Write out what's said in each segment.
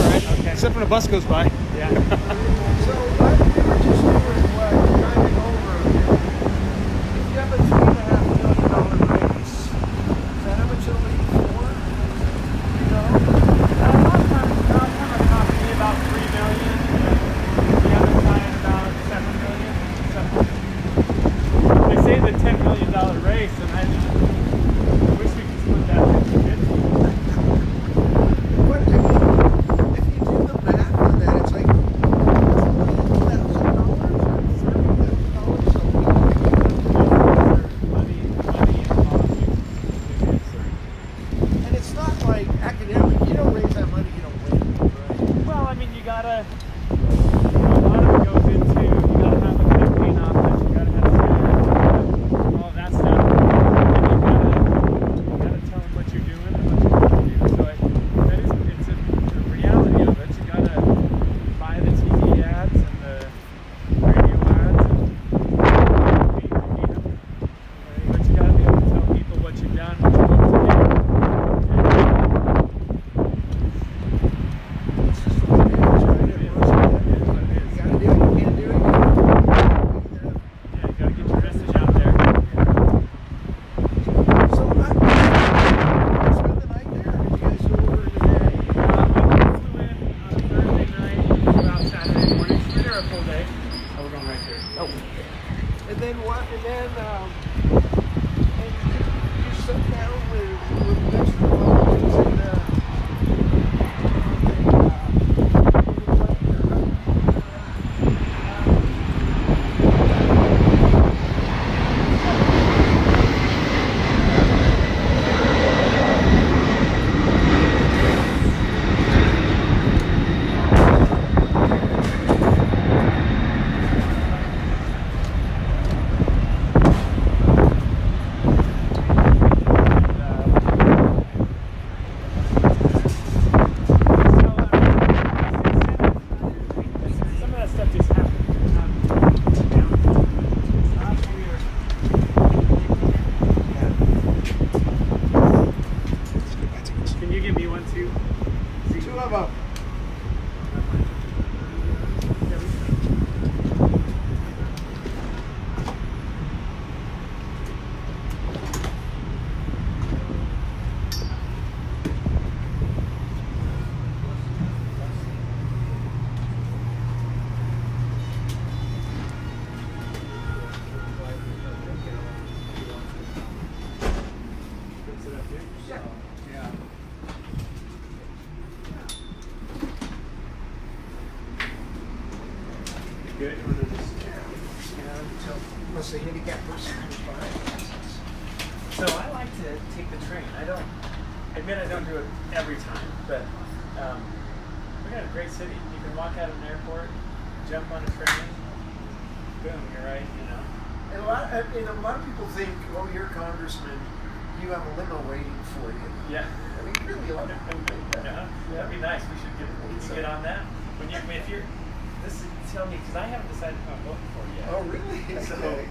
right. Okay. Except when a bus goes by. Yeah. So we were just doing what? Driving over. If you have a $3.5 million race, is that how much it'll be for? You know? Last time I talked to me about 3 million. The other side about 7 million. So they say the $10 million race, and I wish we could split that 50-50. What, I mean, if you do the math on that, it's like $20,000 or $30,000 a week. Money in politics is absurd. And it's not like academic. You don't raise that money, you don't win, right? Well, I mean, you gotta. A lot of it goes into you gotta have a campaign office, you gotta have sales, all that stuff, and you gotta tell them what you're doing and what you're going to do. So it's the reality of it. You gotta buy the TV ads and the radio ads and feed them. But you gotta be able to tell people what you've done, what you're going to do. It's just the way it is, right? You gotta do it, you can't do it. Yeah, you gotta get your message out there. So I spend the night there, or did you guys go over today? We flew in on a Thursday night, about Saturday morning. We were there a full day. Oh, we're going right here. Oh. And then what? And then and you sat down with Mr. Republicans and some of that stuff just happened. Can you give me one too? two of them. Yeah. Good. Unless the handicapped person comes by. So I like to take the train. I admit I don't do it every time, but we got a great city. You can walk out of an airport, jump on a train, boom, you're right, you know. And a lot of people think, oh, you're a congressman, you have a limo waiting for you. Yeah. I mean, really, a lot of people think that. That'd be nice. We should get on that. If you're, tell me, because I haven't decided who I'm voting for yet. Oh, really? So, Okay.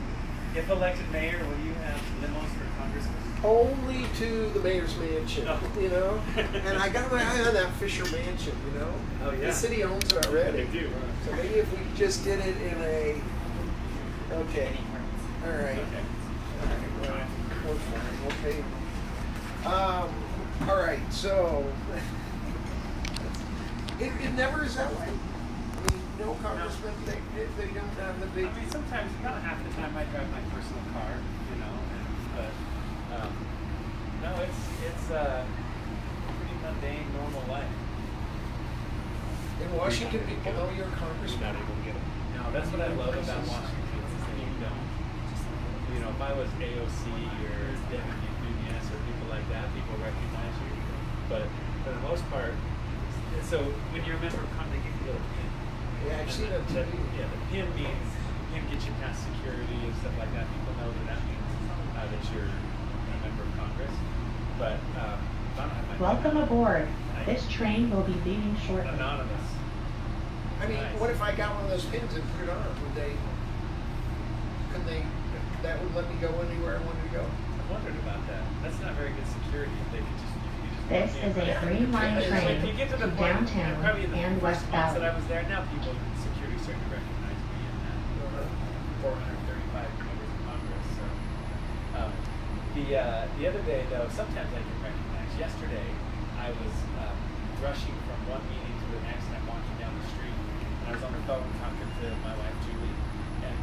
if elected mayor, will you have limos for congressmen? Only to the mayor's mansion, Oh. you know? And I got my eye on that Fisher mansion, you know? Oh, yeah. The city owns it already. They do. So maybe if we just did it in a, okay, all right. Okay. All right, well, we're fine, we'll pay them. All right, so, it never is that way. I mean, no congressman, they don't have the big. I mean, sometimes, about half the time I drive my personal car, you know, but no, it's a pretty mundane, normal life. In Washington, people know you're a congressman. No, that's what I love about Washington is that you don't. You know, if I was AOC or Deputy Nunez or people like that, people recognize you. But for the most part, so when you're a member of Congress, they give you a little pin. Yeah, I've seen that too. Yeah, the pin means pin gets you past security and stuff like that. People know that means that you're a member of Congress. But if I don't have my Welcome aboard. This train will be leaving shortly. Anonymous. I mean, Nice. what if I got one of those pins and put it on? Could they, that would let me go anywhere I wanted to go? I wondered about that. That's not very good security. If you could just This is a Green Line So if train you get to to the point, downtown probably in the and first West months that I Valley. was there, now people in security starting to recognize me in that 435 members of Congress. So the other day though, sometimes I get recognized. Yesterday, I was rushing from one meeting to the next, and I'm walking down the street, and I was on the phone talking to my wife Julie, and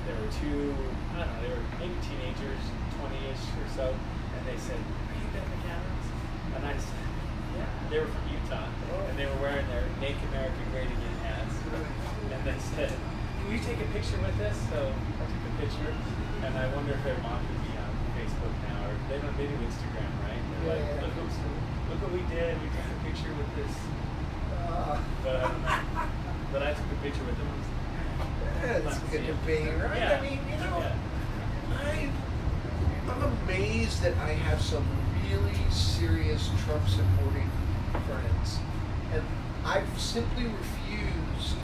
there were two, I don't know, they were maybe teenagers, 20-ish or so, and they said, "Are you Ben McAdams?" And I said, "Yeah." They were from Utah, and they were wearing their Make America Great Again hats, and they said, "Can you take a picture with us?" So I took a picture, and I wonder if they're mocking me on Facebook now, or they don't do Instagram, right? They're like, look what we did. We took a picture with this. But I don't know. But I took a picture with them. That's good to be, right? Yeah. I mean, you know, Yeah. I'm amazed that I have some really serious Trump supporting friends. And I've simply refused.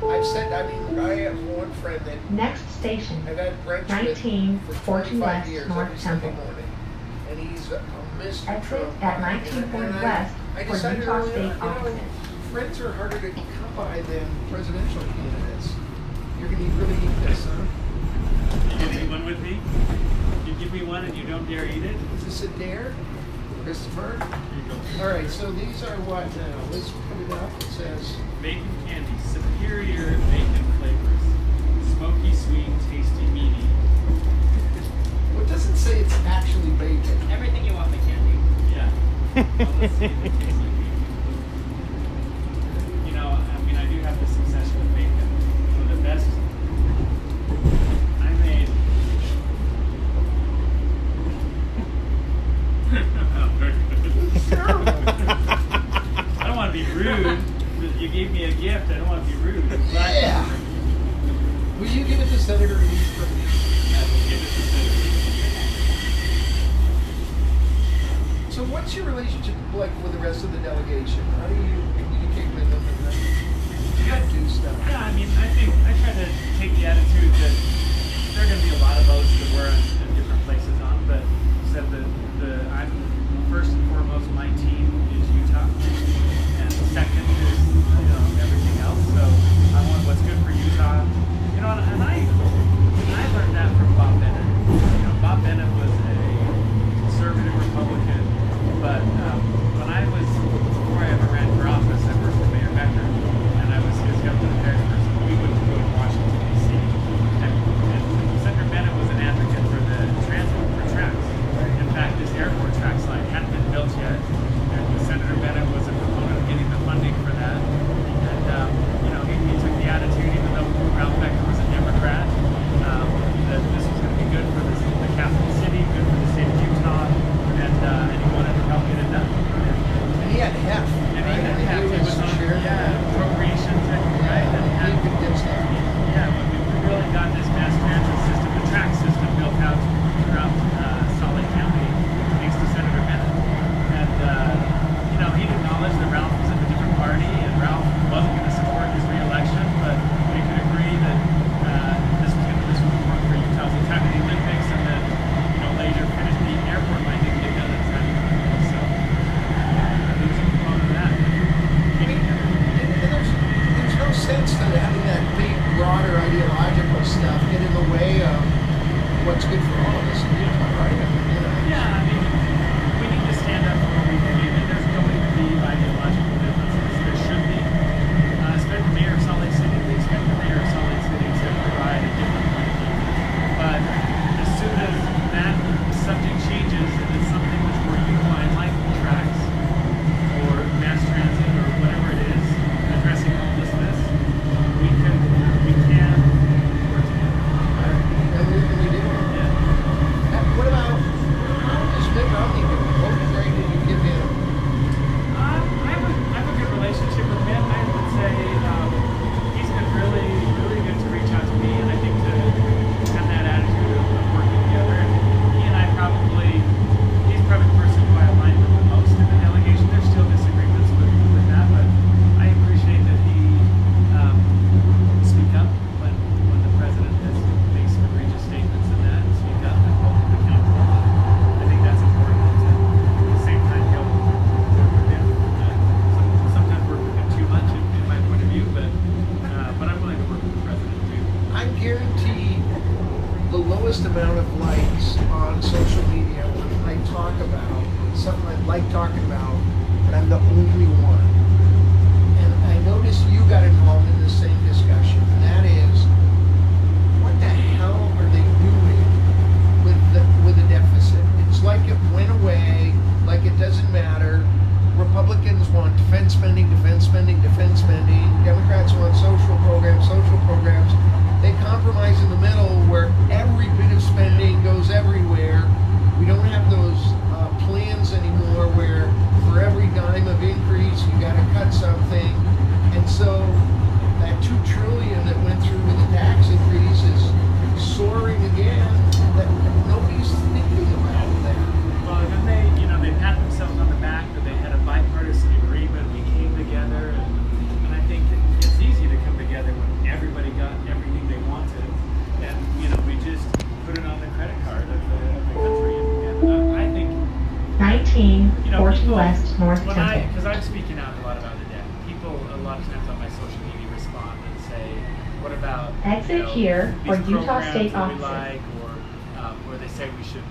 I've said, I mean, I have one friend that Next station, I've had brunch with 1940 for 25 West years North every Sunday Temple. morning. And he's a Mr. Exit Trump. at 1940 And West I for decided Utah early State on, offices. friends are harder to come by than presidential candidates. You're going to really eat this, huh? You gonna eat one with me? You give me one and you don't dare eat it? Is this a dare, Christopher? Here you go. All right, so these are what now? Let's put it up. It says, Bacon candy, superior bacon flavors. Smoky, sweet, tasty, meaty. well, it doesn't say it's actually bacon. Everything you want, McKenzie. Yeah. Well, let's see if it tastes like bacon. You know, I mean, I do have this obsession with bacon. One of the best I made. I don't want to be rude. But you gave me a gift. I don't want to be rude. But Yeah. Will you give it to Senator Reed for me? I will give it to Cynthia. So what's your relationship like with the rest of the delegation? How do you communicate with them and do stuff? Yeah, I mean, I think I try to take the attitude that there are going to be a lot of votes that we're in different places on, but said that I'm first and foremost, my team is Utah, and second is everything else. So I want what's good for Utah, and I learned that from Bob Bennett. Bob Bennett was a conservative Republican, but when before I ever ran for office, on social media when I talk about something I like talking about, but I'm the only one. And I noticed you got involved in the same discussion, and that is, what the hell are they doing with the deficit? It's like it went away, like it doesn't matter. Republicans want defense spending, defense spending, defense spending. Democrats want social programs, social programs. They compromise in the middle where every bit of spending goes everywhere. We don't have those plans anymore where for every dime of increase you got to cut something. And so that $2 trillion that went through with the tax increase is soaring again. That nobody's thinking about that. Well, and then they pat themselves on the back that they had a bipartisan agreement. We came together, and I think that it's easy to come together when everybody got everything they wanted, and we just put it on the credit card of the country. And I think 19, people, 40 West, North Temple. because I'm speaking out a lot about the debt. People a lot of times on my social media respond and say, "What about Exit here for these Utah programs State that we offices. like," or they say we should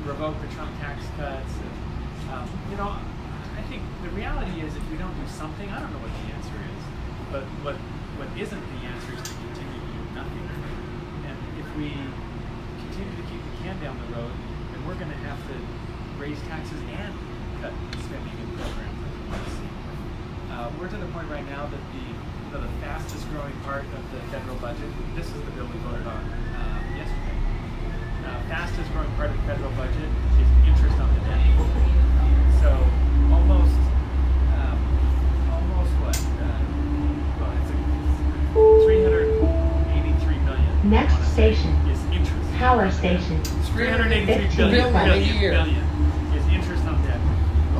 revoke the Trump tax cuts. And, I think the reality is if we don't do something, I don't know what the answer is, but what isn't the answer is to continue to do nothing. And if we continue to keep the can down the road, then we're going to have to raise taxes and cut spending and programs that we want to see. We're to the point right now that the fastest growing part of the federal budget, this is the bill we voted on yesterday. Fastest growing part of the federal budget is interest on the debt. So almost what? Well, it's 383 million. Next station, is interest. Power station. 383 15 billion is interest on debt.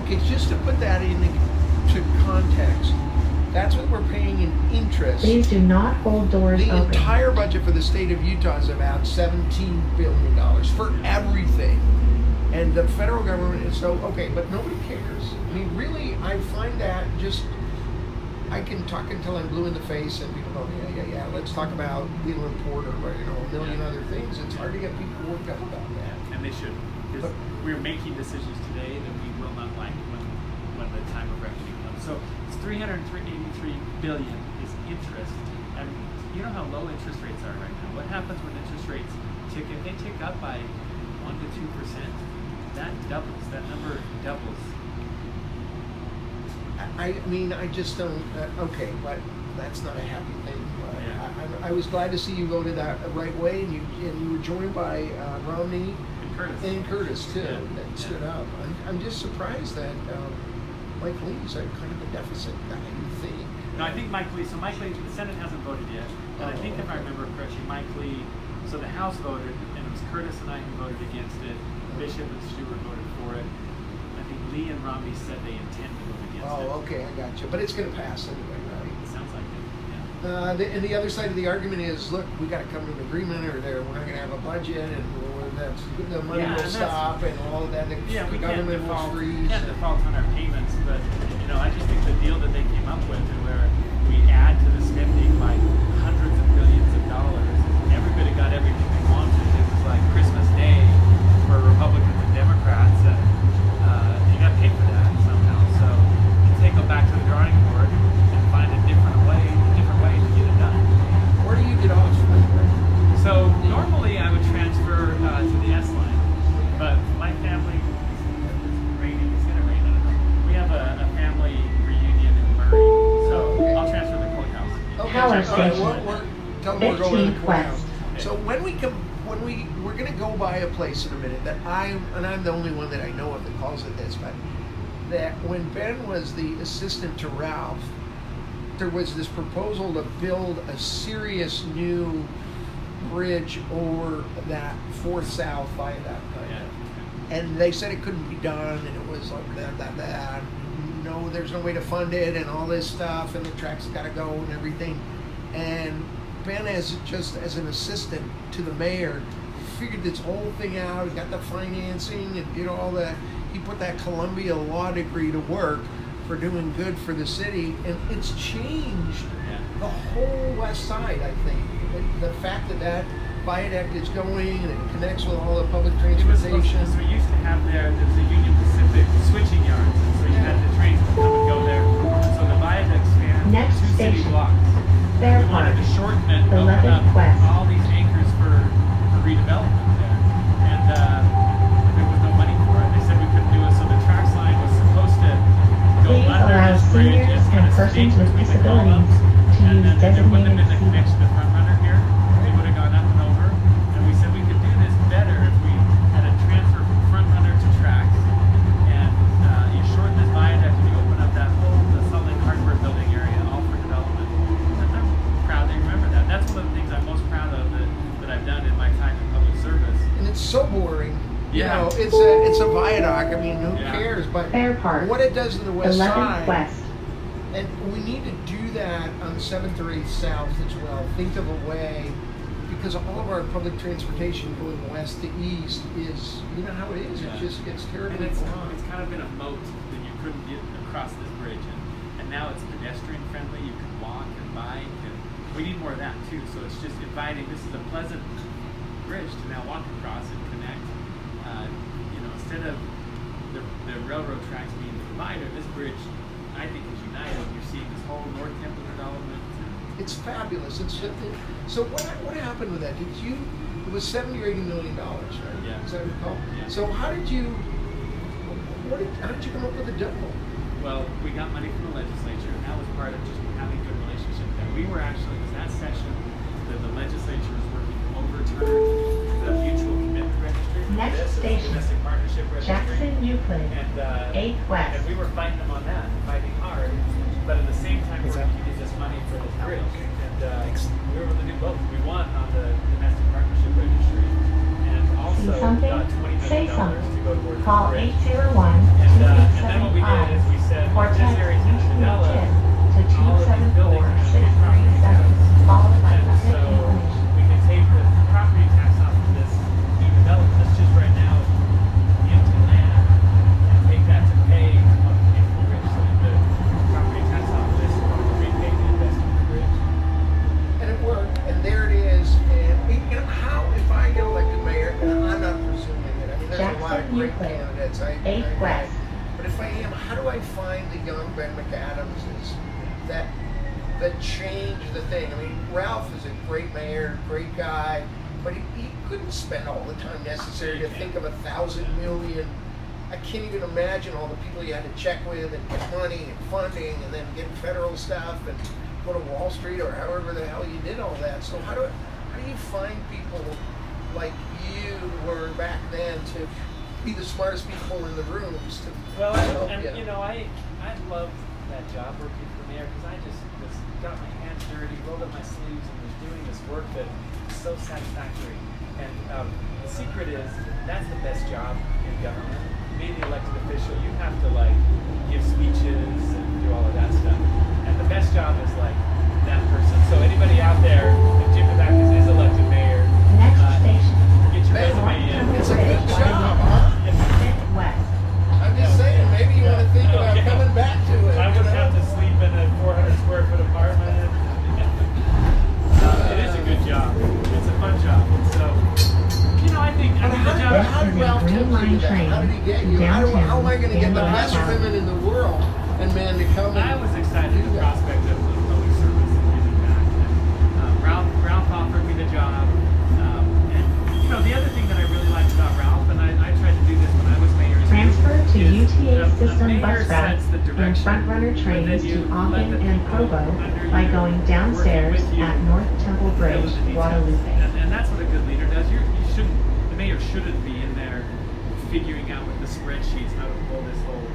Okay, just to put that into context, that's what we're paying in interest. Please do not hold doors The open. entire budget for the state of Utah is about $17 billion for everything. And the federal government is so, okay, but nobody cares. I mean, really, I find that just, I can talk until I'm blue in the face and people go, yeah, let's talk about Wheeler and Porter or, a million other things. It's hard to get people worked up about that. And they should. Because we're making decisions today that we will not like when the time of reckoning comes. So it's 383 billion is interest. And you know how low interest rates are right now. What happens when interest rates tick? If they tick up by 1 to 2%, that doubles. That number doubles. I mean, I just don't, okay, but that's not a happy thing. Yeah. I was glad to see you voted that right way, and you were joined by Romney And Curtis too, Yeah. that stood up. I'm just surprised that Mike Lee's kind of a deficit guy, you think. No, I think Mike Lee, the Senate hasn't voted yet. And I think if I remember correctly, Mike Lee, so the House voted, and it was Curtis and I who voted against it. Bishop and Stewart voted for it. I think Lee and Romney said they intend to vote against it. Oh, okay, I got you. But it's going to pass anyway, right? It sounds like it, yeah. And the other side of the argument is, look, we got to come to an agreement, or we're not going to have a budget, and the money Yeah, will and stop, and all of that. The We can't government will default, freeze. can't default on our payments, but I just think the deal that they came up with, where we add to the spending by hundreds of billions of dollars, everybody got everything they wanted. It was like Christmas Day for Republicans and Democrats, and you got to pay for that somehow. So they go back to the drawing board and find a different way to get it done. Where do you get off? So normally I would transfer to the S line, but my family, it's raining, it's gonna rain, I don't know. We have a family reunion in Murray, so Okay. I'll transfer to the courthouse. Okay, Power all right, station. tell them we're going to the 15 courthouse. West. So we're going to go by a place in a minute that I'm the only one that I know of that calls it this, but that when Ben was the assistant to Ralph, there was this proposal to build a serious new bridge over that 4th South viaduct. And they said it couldn't be done, and it was like that. No, there's no way to fund it, and all this stuff, and the Trax got to go and everything. And Ben, as an assistant to the mayor, figured this whole thing out. He got the financing and did all that. He put that Columbia law degree to work for doing good for the city, and it's changed the whole west side. I think the fact that viaduct is going and it connects with all the public It was transportation. so we used to have there's a Union Pacific switching yards, and so you had the trains would come and go there. And so the viaduct spanned Next 2 city station. blocks. Fair We wanted Park. to shorten it and open 11 up West. all these acres for redevelopment there. And there was no money for it. They said we couldn't do it, so the Trax line was supposed to go Please under allow this bridge seniors and kind and of persons stake with between the disabilities columns. to And use then there wouldn't have been the designated connection to front runner here. It would have gone up and over. And we said we could do this better if we had a transfer from front runner to Trax. And you shorten this viaduct and you open up that whole the Salt Lake Hardware building area, all for development. And I'm proud that you remember that. That's one of the things I'm most proud of that I've done in my time in public service. And it's so boring. Yeah. You know, it's a viaduct. I mean, who Yeah. cares? But Fair Park. what it does to the west 11 side, West. and we need to do that on 7th or 8th South as well. Think of a way, because all of our public transportation going west to east is, you know how it is. Yeah. It just gets And terribly it's blocked. kind of been a moat that you couldn't get across this bridge. And now it's pedestrian friendly. You can walk and bike. And we need more of that too. So it's just inviting. This is a pleasant bridge to now walk across and connect. Instead of the railroad tracks being the divider, this bridge, I think, is united. You're seeing this whole North Temple development. It's fabulous. So what happened with that? It was $70 or $80 million, right? Yeah. As I recall. Yeah. So how did you come up with a double? Well, we got money from the legislature, and that was part of just having a good relationship there. We were actually, it was that session that the legislature was working to overturn the mutual commitment registry. Next This is the station. domestic partnership registry. Jackson Euclid. And, 8th West. and we were fighting them on that, fighting hard, but at the same time we were keeping this money for this bridge. And we were able to do both. We won on the domestic partnership registry, and also See something? got $20 Say million something. to go towards Call the bridge. 801 And then what we did is we said, or this text area is developed, to all of these buildings have to be property tax. 274-637, followed by And the so explanation. we can take the property tax off of this new development that's just right now empty land and take that to pay on the bridge. So the property tax off of this is going to repay the investment in the bridge. And it worked, and there it is. And you know, how, if I get elected mayor, and I'm not presuming it, I mean, there's a lot of Jackson great Euclid. candidates. 8th West. But if I am, how do I find the young Ben McAdamses that change the thing? I mean, Ralph is a great mayor, great guy, but he couldn't spend all the time necessary to think of 1,000 million. I can't even imagine all the people you had to check with and get money and funding and then get federal stuff and go to Wall Street or however the hell you did all that. So how do you find people like you were back then to be the smartest people in the rooms to Well, help and you? you know, I loved that job working for mayor because I just got my hands dirty, rolled up my sleeves, and was doing this work that is so satisfactory. And the secret is that's the best job in government. Being the elected official, you have to give speeches and do all of that stuff. And the best job is that person. So anybody out there, if Jim Backus is elected mayor, Next station. get your Man, resume in. it's a good job, huh? 5th West. I'm just saying, maybe you want to think about coming back to it. I would have to sleep in a 400 square foot apartment. It is a good job. It's a fun job. So, I think the job. How did Ralph Green tempt Line you to that? How did he get you? How am I going to get the downtown, best women in the world and men to come I and was excited do at the that? prospect of public service and giving back. And, Ralph offered me the job. The other thing that I really liked about Ralph, and I tried to do this when I was mayor, Transfer to is UTA the system mayor bus routes sets the and direction, front-runner but trains then you to let Ogden the and people Provo under by you going working downstairs with you at North Temple fill Bridge, in the details. Guadalupe. And that's what a good leader does. The mayor shouldn't be in there figuring out with the spreadsheets how to pull this whole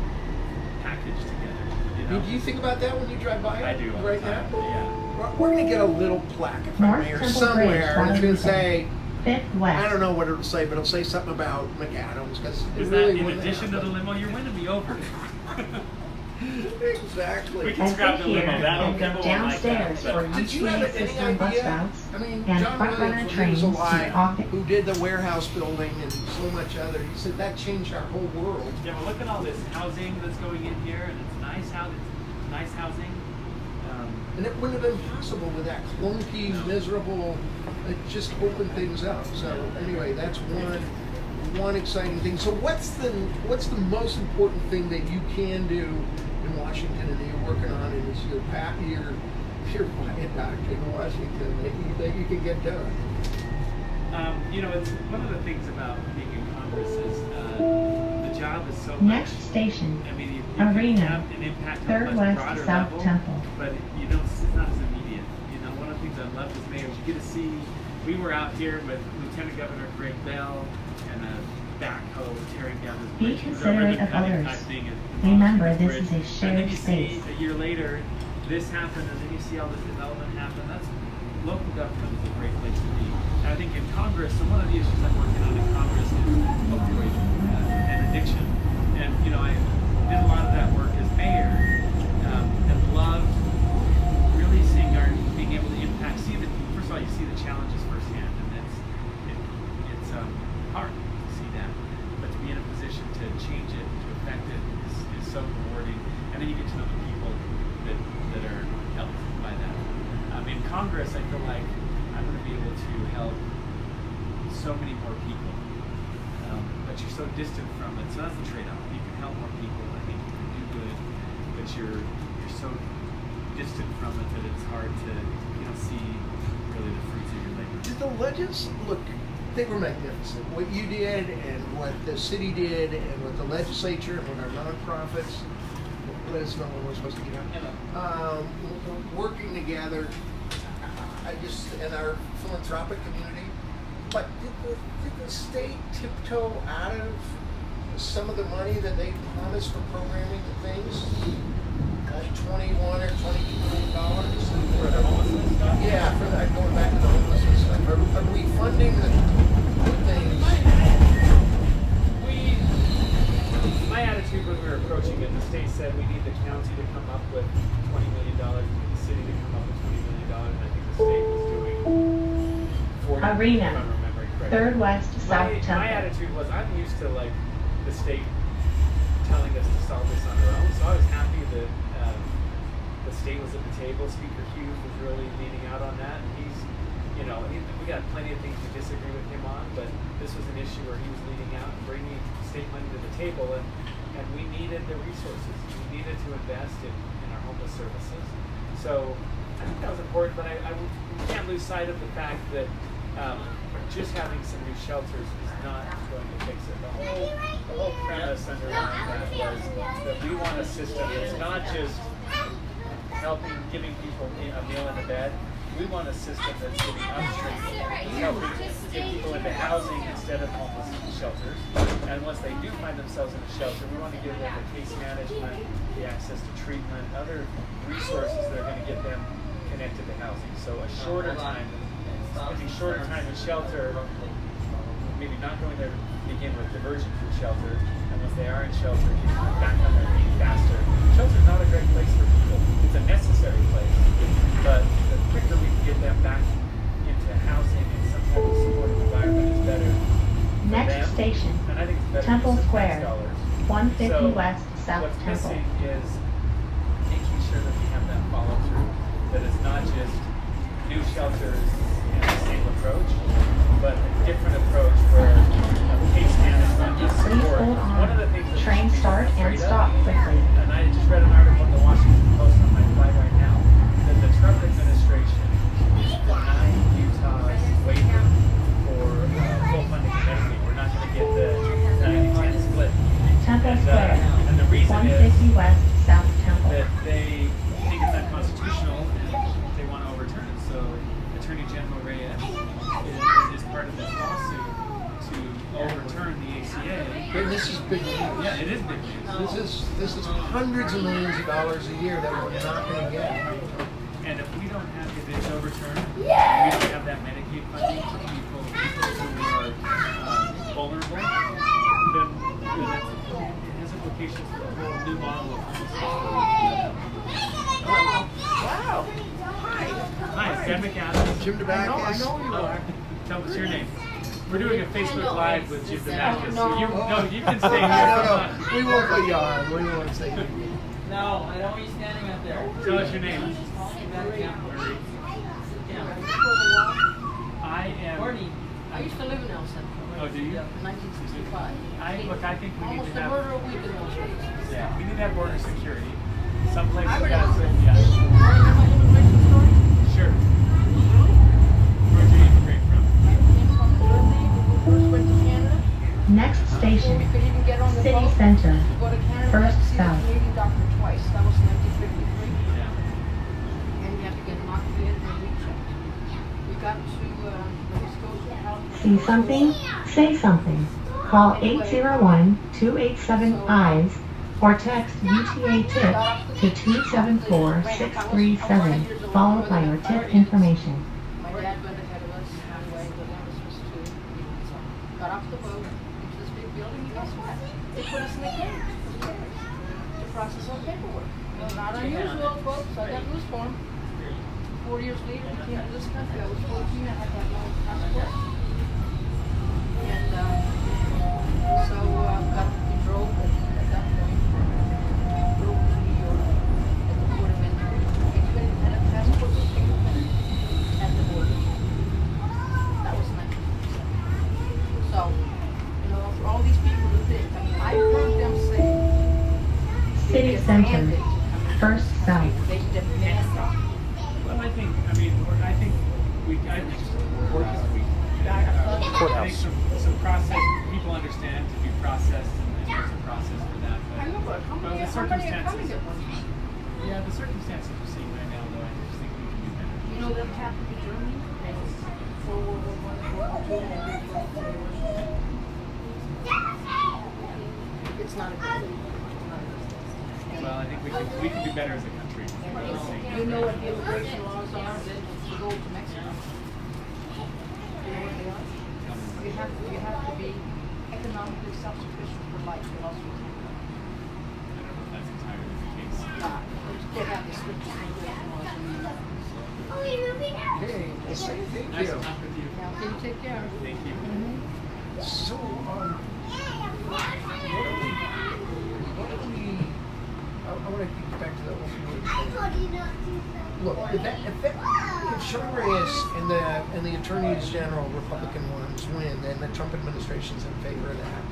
package together. Do you think about that when you drive by? I do all the right time, now. yeah. We're going to get a little plaque if I'm North mayor Temple somewhere, and it's going Bridge, to say, 5th West. I don't know what it'll say, but it'll say something about McAdams because it Is really that in wouldn't addition to the happen. limo? You're winning me over. Exactly. We can scrap Exit the here limo. That'll and go people won't like that. downstairs for But Did you have UTA any system bus idea? routes I mean, and John front-runner Williams, trains who to was alive, Ogden. who did the warehouse building and so much other, he said that changed our whole world. yeah, well, look at all this housing that's going in here, and it's nice housing. And it wouldn't have been possible with that clunky, miserable just open things up. So anyway, that's one exciting thing. So what's the most important thing that you can do in Washington and that you're working on, and is your viaduct in Washington that you can get done? It's one of the things about being in Congress is the job is so Next much. station, I mean, you Arena, can have an impact on a 3rd much West broader South level, Temple. but it's not as immediate. One of the things I loved as mayor is you get to see. We were out here with Lieutenant Governor Greg Bell and a backhoe tearing down this Be bridge. considerate of Ribbon-cutting others. type thing in Remember, Washington this Bridge. is a And then shared you space. see a year later, this happened, and then you see all this development happen. That's local government is a great place to be. And I think in Congress, so one of the issues I'm working on in Congress is opioid and addiction. And I did a lot of that work as mayor, and loved really seeing being able to impact. First of all, you see the challenges firsthand, and it's hard to see that. But to be in a position to change it, to affect it, is so rewarding. And then you get to know the people that are helped by that. In Congress, I feel like I'm going to be able to help so many more people, but you're so distant from it. So that's the trade-off. You can help more people. I think you can do good, but you're so distant from it that it's hard to see really the fruits of your labor. Did the look? They were magnificent. What you did, and what the city did, and what the legislature, and what our nonprofits. Let us know when we're supposed to get out. Working together, and our philanthropic community. But did the state tiptoe out of some of the money that they promised for programming and things? $21 or $22 million. For the homelessness stuff? Yeah, for that, going back to the homelessness stuff. Are we funding the things? My attitude when we were approaching it, the state said we need the county to come up with $20 million, we need the city to come up with $20 million, and I think the state was doing 40, Arena, if I'm remembering correctly. 3rd West South Temple. My attitude was I'm used to the state telling us to solve this on our own, so I was happy that the state was at the table. Speaker Hughes was really leading out on that, and we got plenty of things to disagree with him on, but this was an issue where he was leading out and bringing state money to the table, and we needed the resources. We needed to invest in our homeless services. So I think that was important, but we can't lose sight of the fact that just having some new shelters is not going to fix it. The whole premise underlying that was that we want a system that's not just giving people a meal in a bed. We want a system that's getting upstream, helping get people into housing instead of homeless shelters. And once they do find themselves in a shelter, we want to give them the case management, the access to treatment, other resources that are going to get them connected to housing. So a shorter time in shelter, maybe not going there to begin with diversion from shelter, and once they are in shelter, getting them back on their feet faster. Shelter's not a great place for people. It's a necessary place, but the quicker we can get them back into housing and some type of supportive environment is better. Next station, And I think it's better Temple use of tax Square, dollars. 150 West South What's Temple. missing is making sure that we have that follow through. That it's not just new shelters and the same approach, but a different approach where case management is Please support. hold on. One of the things that Train people start are and afraid stop of, quickly. and I just read an article in the Washington Post on my flight right now, that the Trump administration is denying Utah's waiver for full funding of Medicaid. We're not going to get the 90-10 split. Temple And, Square, and the reason 150 West South Temple. that they think it's unconstitutional and they want to overturn it. So Attorney General Reyes is part of this lawsuit to overturn the ACA. And this is big news. Yeah, it is big news. This is hundreds of millions of dollars a year that we're not going to get. And if we don't have, if it's overturned, we don't have that Medicaid funding for people who are vulnerable, then it has implications for the whole new model of homelessness. Wow. Hi, it's Dan McAdams. Jim DeBacchus. I know who you are. Tell us your name. We're doing a Facebook Live with Jim DeBacchus. So you can stay here. No. We won't put you on. We won't say anything. No, I don't want you standing out there. Tell us your name. I am. Courtney, I used to live in El Centro. Oh, do you? Yeah, in 1965. I think we need Almost to a have. murder a week in those days. Yeah, we need to have border security. Some places I really got don't. yeah. Want to hear my immigration story? Sure. Where'd you immigrate from? I came from Germany. We first went to Canada. Next Before station, we could even get on the City boat Center. to go to Canada, First we had to see south. the Canadian doctor twice. That was in 1953. Yeah. And you have to get inoculated and rechecked. We got to Nova Scotia, California. See something? Say something. Call 801-287-EYES or text UTA TIP to 274-637, followed by your tip information. My dad went ahead of us anyway, the youngest was 2. So got off the boat into this big building, and guess what? They put us in the cage to process our paperwork. Not unusual, folks. I got news for 'em. 4 years later, we came to this country. I was 14, I had to have my own passport. And so we drove at that point. Drove to New York at the port of entry. Anybody that had a passport was fingerprinted at the border. That was 1957. So, for all these people to think, I mean, I heard them say, City Center, first south. they demand it. Well, I think some process, people understand to be processed, and there's a process for that. I know, but how many the are coming at one time? Yeah, the circumstances we're seeing right now, though, I just think we can do better. You know that happened to Germany? They was World War I, World War II, and they were It's not a good thing. Well, I think we can do better as a country. You know what the immigration laws are to go to Mexico? You know what they are? You have to be economically self-sufficient for life, or else you can't go. I don't know if that's entirely the case. They have the strict immigration laws. Hey, thank Nice you. to talk with you. Now, can you take care? Thank you. So, I want to get back to the opioid thing. Look, if Sean Reyes and the attorneys general, Republican ones, win, then the Trump administration's in favor of that,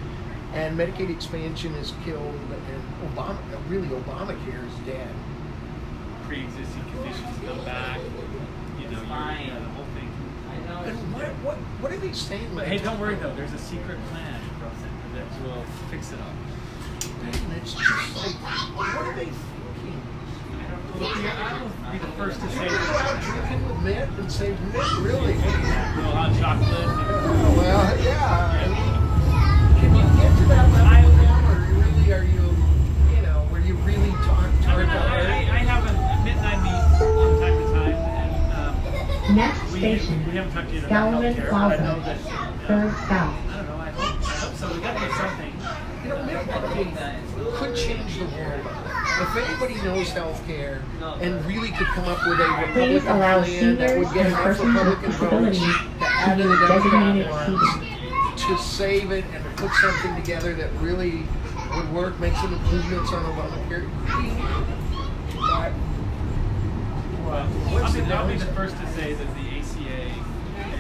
and Medicaid expansion is killed, and Obamacare is dead. Pre-existing conditions come back. You know, Fine. the whole thing. I know. And what are they saying? But hey, don't worry though. There's a secret plan that will fix it all. And it's just like, what are they thinking? I will be the first to say Go out that. drinking with Mitt and say, Mitt, really? Little hot chocolate. Well, yeah. I mean, can you get to that level now, or were you really talking I have a midnight meet from time to time, and Next we station, haven't talked to you about Gallivan healthcare, but I know Plaza, that third south. I don't know. I hope so. We got to do something. Mitt Romney could change the world. If anybody knows healthcare and really could come up with a Please Republican allow plan that would seniors get and enough persons with Republican votes disabilities to to add to the use designated Democrat ones seating. to save it and to put something together that really would work, make some improvements on Obamacare. But what's the I'll be the downside? first to say that the ACA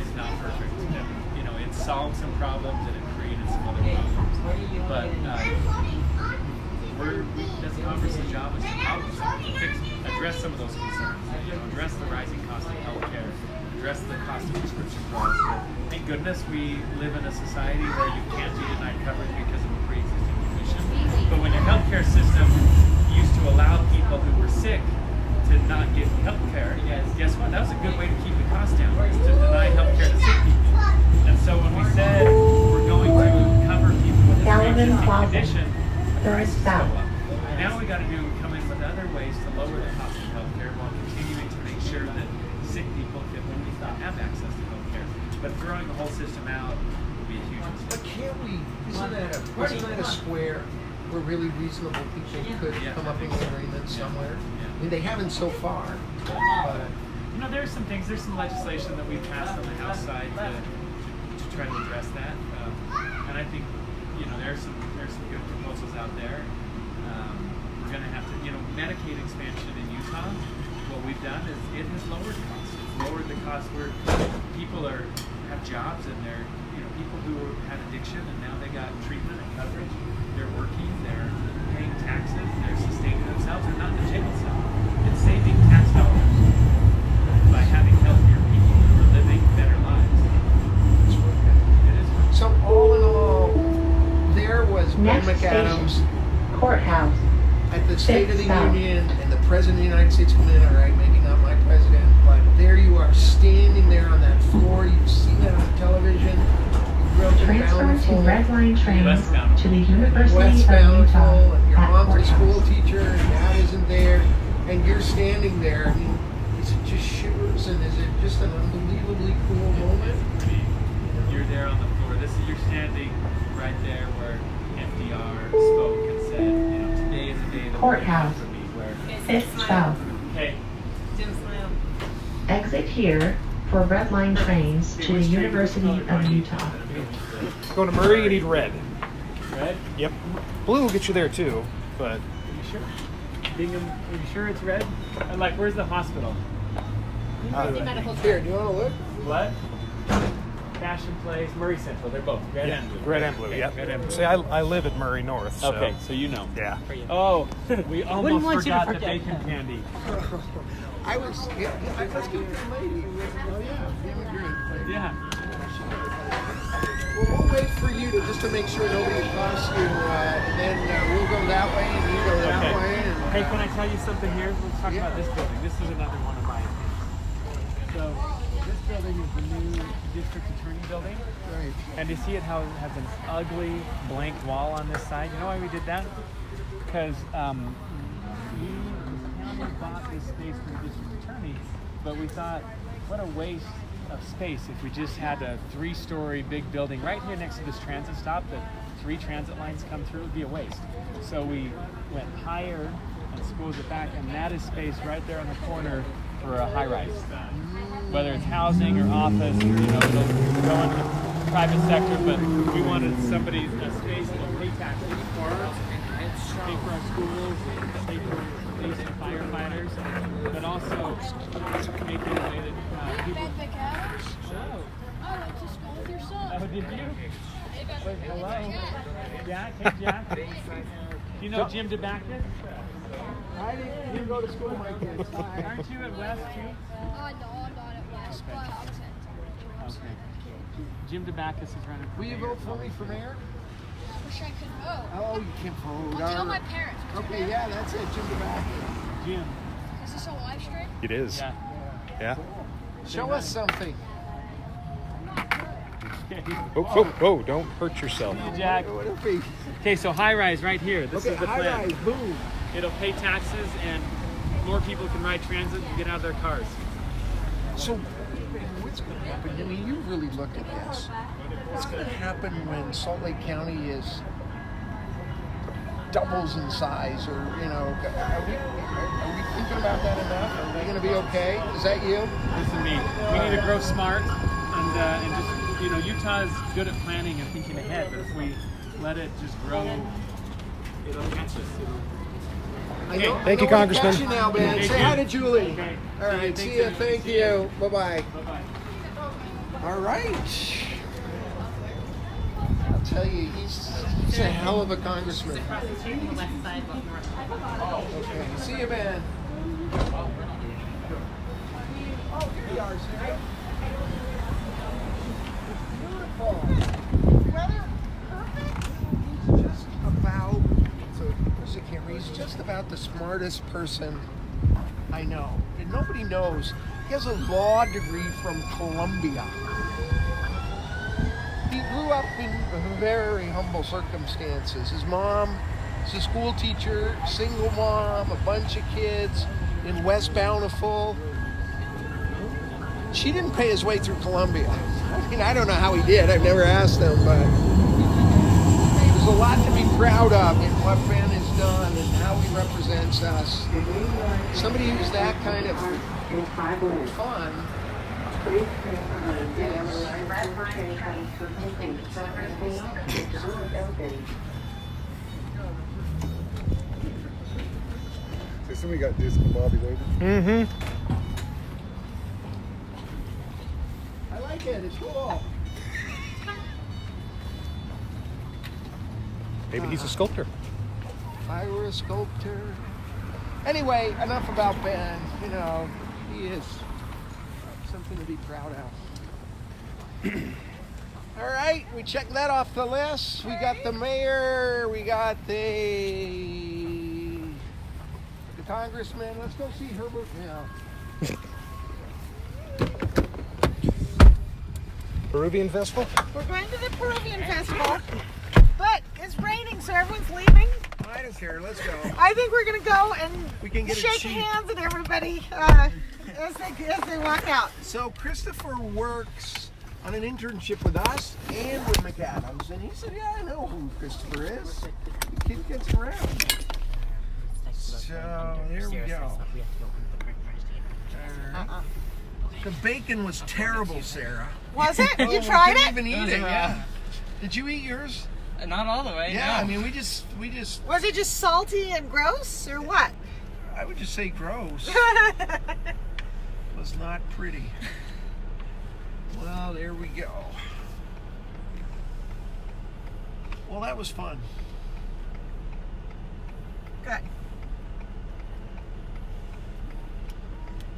is not perfect. And, it solved some problems and it created some other problems. But as Congress's job is to address some of those concerns. Address the rising cost of healthcare, address the cost of prescription drugs. Thank goodness we live in a society where you can't be denied coverage because of a pre-existing condition. But when your healthcare system used to allow people who were sick to not get healthcare, guess what? That was a good way to keep the cost down, is to deny healthcare to sick people. And so when we said we're going to cover people with a Gallivan pre-existing Plaza, condition, the third prices go south. up. Now we got to come in with other ways to lower the cost of healthcare while continuing to make sure that sick people can have access to healthcare. But throwing the whole system out would be a huge But mistake. can't we, isn't that a square where really reasonable people could come up with an agreement somewhere? I mean, they haven't so far, but There's some things, there's some legislation that we passed on the House side to try to address that. And I think, there's some good proposals out there. We're going to have to, Medicaid expansion in Utah, what we've done is it has lowered costs. lowered the cost where people have jobs and they're, people who had addiction and now they got treatment and coverage. They're working, they're paying taxes, they're sustaining themselves. They're not in the jail cell. It's saving tax dollars by having healthier people who are living better lives. It is. So all in all, there was Ben Next McAdams station, Courthouse. at the State of the South. Union, and the President of the United States coming in, all right, maybe not my president, but there you are standing there on that floor. You've seen that on television. You grew up in Transfer to Bountiful, Red Line trains Westbound. to the University West of Bountiful, Utah and your at mom's a school Courthouse. teacher, and dad isn't there, and you're standing there. I mean, is it just shivers, and is it just an unbelievably cool moment? You're there on the floor. You're standing right there where FDR spoke and said, today is a day that Courthouse. for me where. Fifth South. Okay. Exit here for Red Line trains to the University of Utah. Going to Murray, you need red. Red? Yep. Blue will get you there too, but Are you sure? Bingham, are you sure it's red? And where's the hospital? Here, do you want to look? What? Passion Place, Murray Central. They're both red and blue. red and blue. Okay, Yep. red and blue. See, I live at Murray North. So. Okay, so you know. Yeah. Oh, we almost want you to forgot the forget bacon that. candy. I was, let's get the lady. Oh, yeah, the immigrant. Yeah. Well, we'll wait for you to make sure nobody across you, and then we'll go that way and you go that Okay. way. And, Hey, can I tell you something here? Let's talk Yeah. about this building. This is another one of my things. So, this building is the new district attorney building. right. And you see it how it has an ugly blank wall on this side. You know why we did that? Because the county bought this space for the district attorney, but we thought, what a waste of space if we just had a 3-story big building right here next to this transit stop that 3 transit lines come through. It would be a waste. So we went higher and squoze it back, and that is space right there on the corner for a high-rise. Whether it's housing or office, it'll go into the private sector, but we wanted a space that'll pay taxes for us, pay for our schools, pay for police and firefighters, but also make it a way that people. McAdams? Oh, I went to school with your son. oh, did you? Wait, hello, Jack. Hey, Jack. Do you know Jim DeBackus? I didn't go to school, my kids. Aren't you at West too? No, I'm not at West, but I was at Okay. Jim DeBackus is running for Will you mayor. vote for me for mayor? I wish I could vote. Oh, you can't vote. Well, tell my parents. Okay, yeah, that's it, Jim DeBacco. Jim. Is this a live stream? It is. Yeah. Yeah. Show us something. Oh, don't hurt yourself. Jack. What if we? Okay, so high rise right here. This Okay, is the high plan. rise, boom. It'll pay taxes and more people can ride transit and get out of their cars. So, what's going to happen? I mean, you really look at this. What's going to happen when Salt Lake County is doubles in size, or are we thinking about that enough? Are we going to be okay? Is that you? Listen to me. We need to grow smart and just Utah's good at planning and thinking ahead. But if we let it just grow, it'll catch us. Thank you, Congressman. Catch you now, man. Thank Say you. hi to Julie. Okay. All right, Thanks, see you. Amy. Thank See you. Bye-bye. Bye-bye. All right. I'll tell you, he's a hell of a congressman. Okay, see you, man. Oh, here you are, sir. Beautiful. Weather perfect. He's just about, so here's the camera, he's just about the smartest person I know. And nobody knows. He has a law degree from Columbia. He grew up in very humble circumstances. His mom is a school teacher, single mom, a bunch of kids in West Bountiful. She didn't pay his way through Columbia. I mean, I don't know how he did. I've never asked him, but there's a lot to be proud of in what Ben has done and how he represents us. Somebody who's that kind of fun. So somebody got discombobulated. Mm-hmm. Cool. Maybe he's a sculptor. If I were a sculptor. Anyway, enough about Ben. You know, he is something to be proud of. All right, we checked that off the list. We got the mayor. We got the congressman. Let's go see Herbert now. Peruvian festival? We're going to the Peruvian festival, but it's raining, so everyone's leaving. I don't care. Let's go. I think we're going to go and We can get a shake cheap- hands with everybody as they walk out. So Christopher works on an internship with us and with McAdams, and he said, "Yeah, I know who Christopher is. The kid gets around." So there we go. All right. The bacon was terrible, Sarah. Was it? Oh, You we tried couldn't it? even eat it. Yeah. Did you eat yours? Not all the way. Yeah. No. I mean, we just. Was it just salty and gross, or what? I would just say gross. Was not pretty. Well, there we go. Well, that was fun. Good.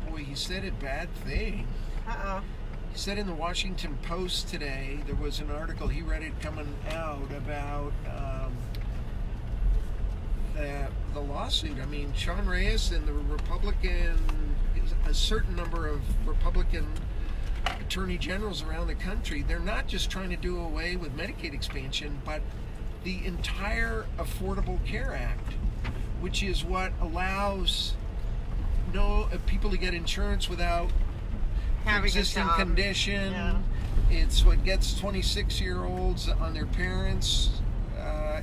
Boy, he said a bad thing. Uh-oh. He said in the Washington Post today, there was an article, he read it coming out about the lawsuit. I mean, Sean Reyes and the Republican, a certain number of Republican attorney generals around the country, they're not just trying to do away with Medicaid expansion, but the entire Affordable Care Act, which is what allows people to get insurance without Having a existing job. condition. Yeah. It's what gets 26-year-olds on their parents'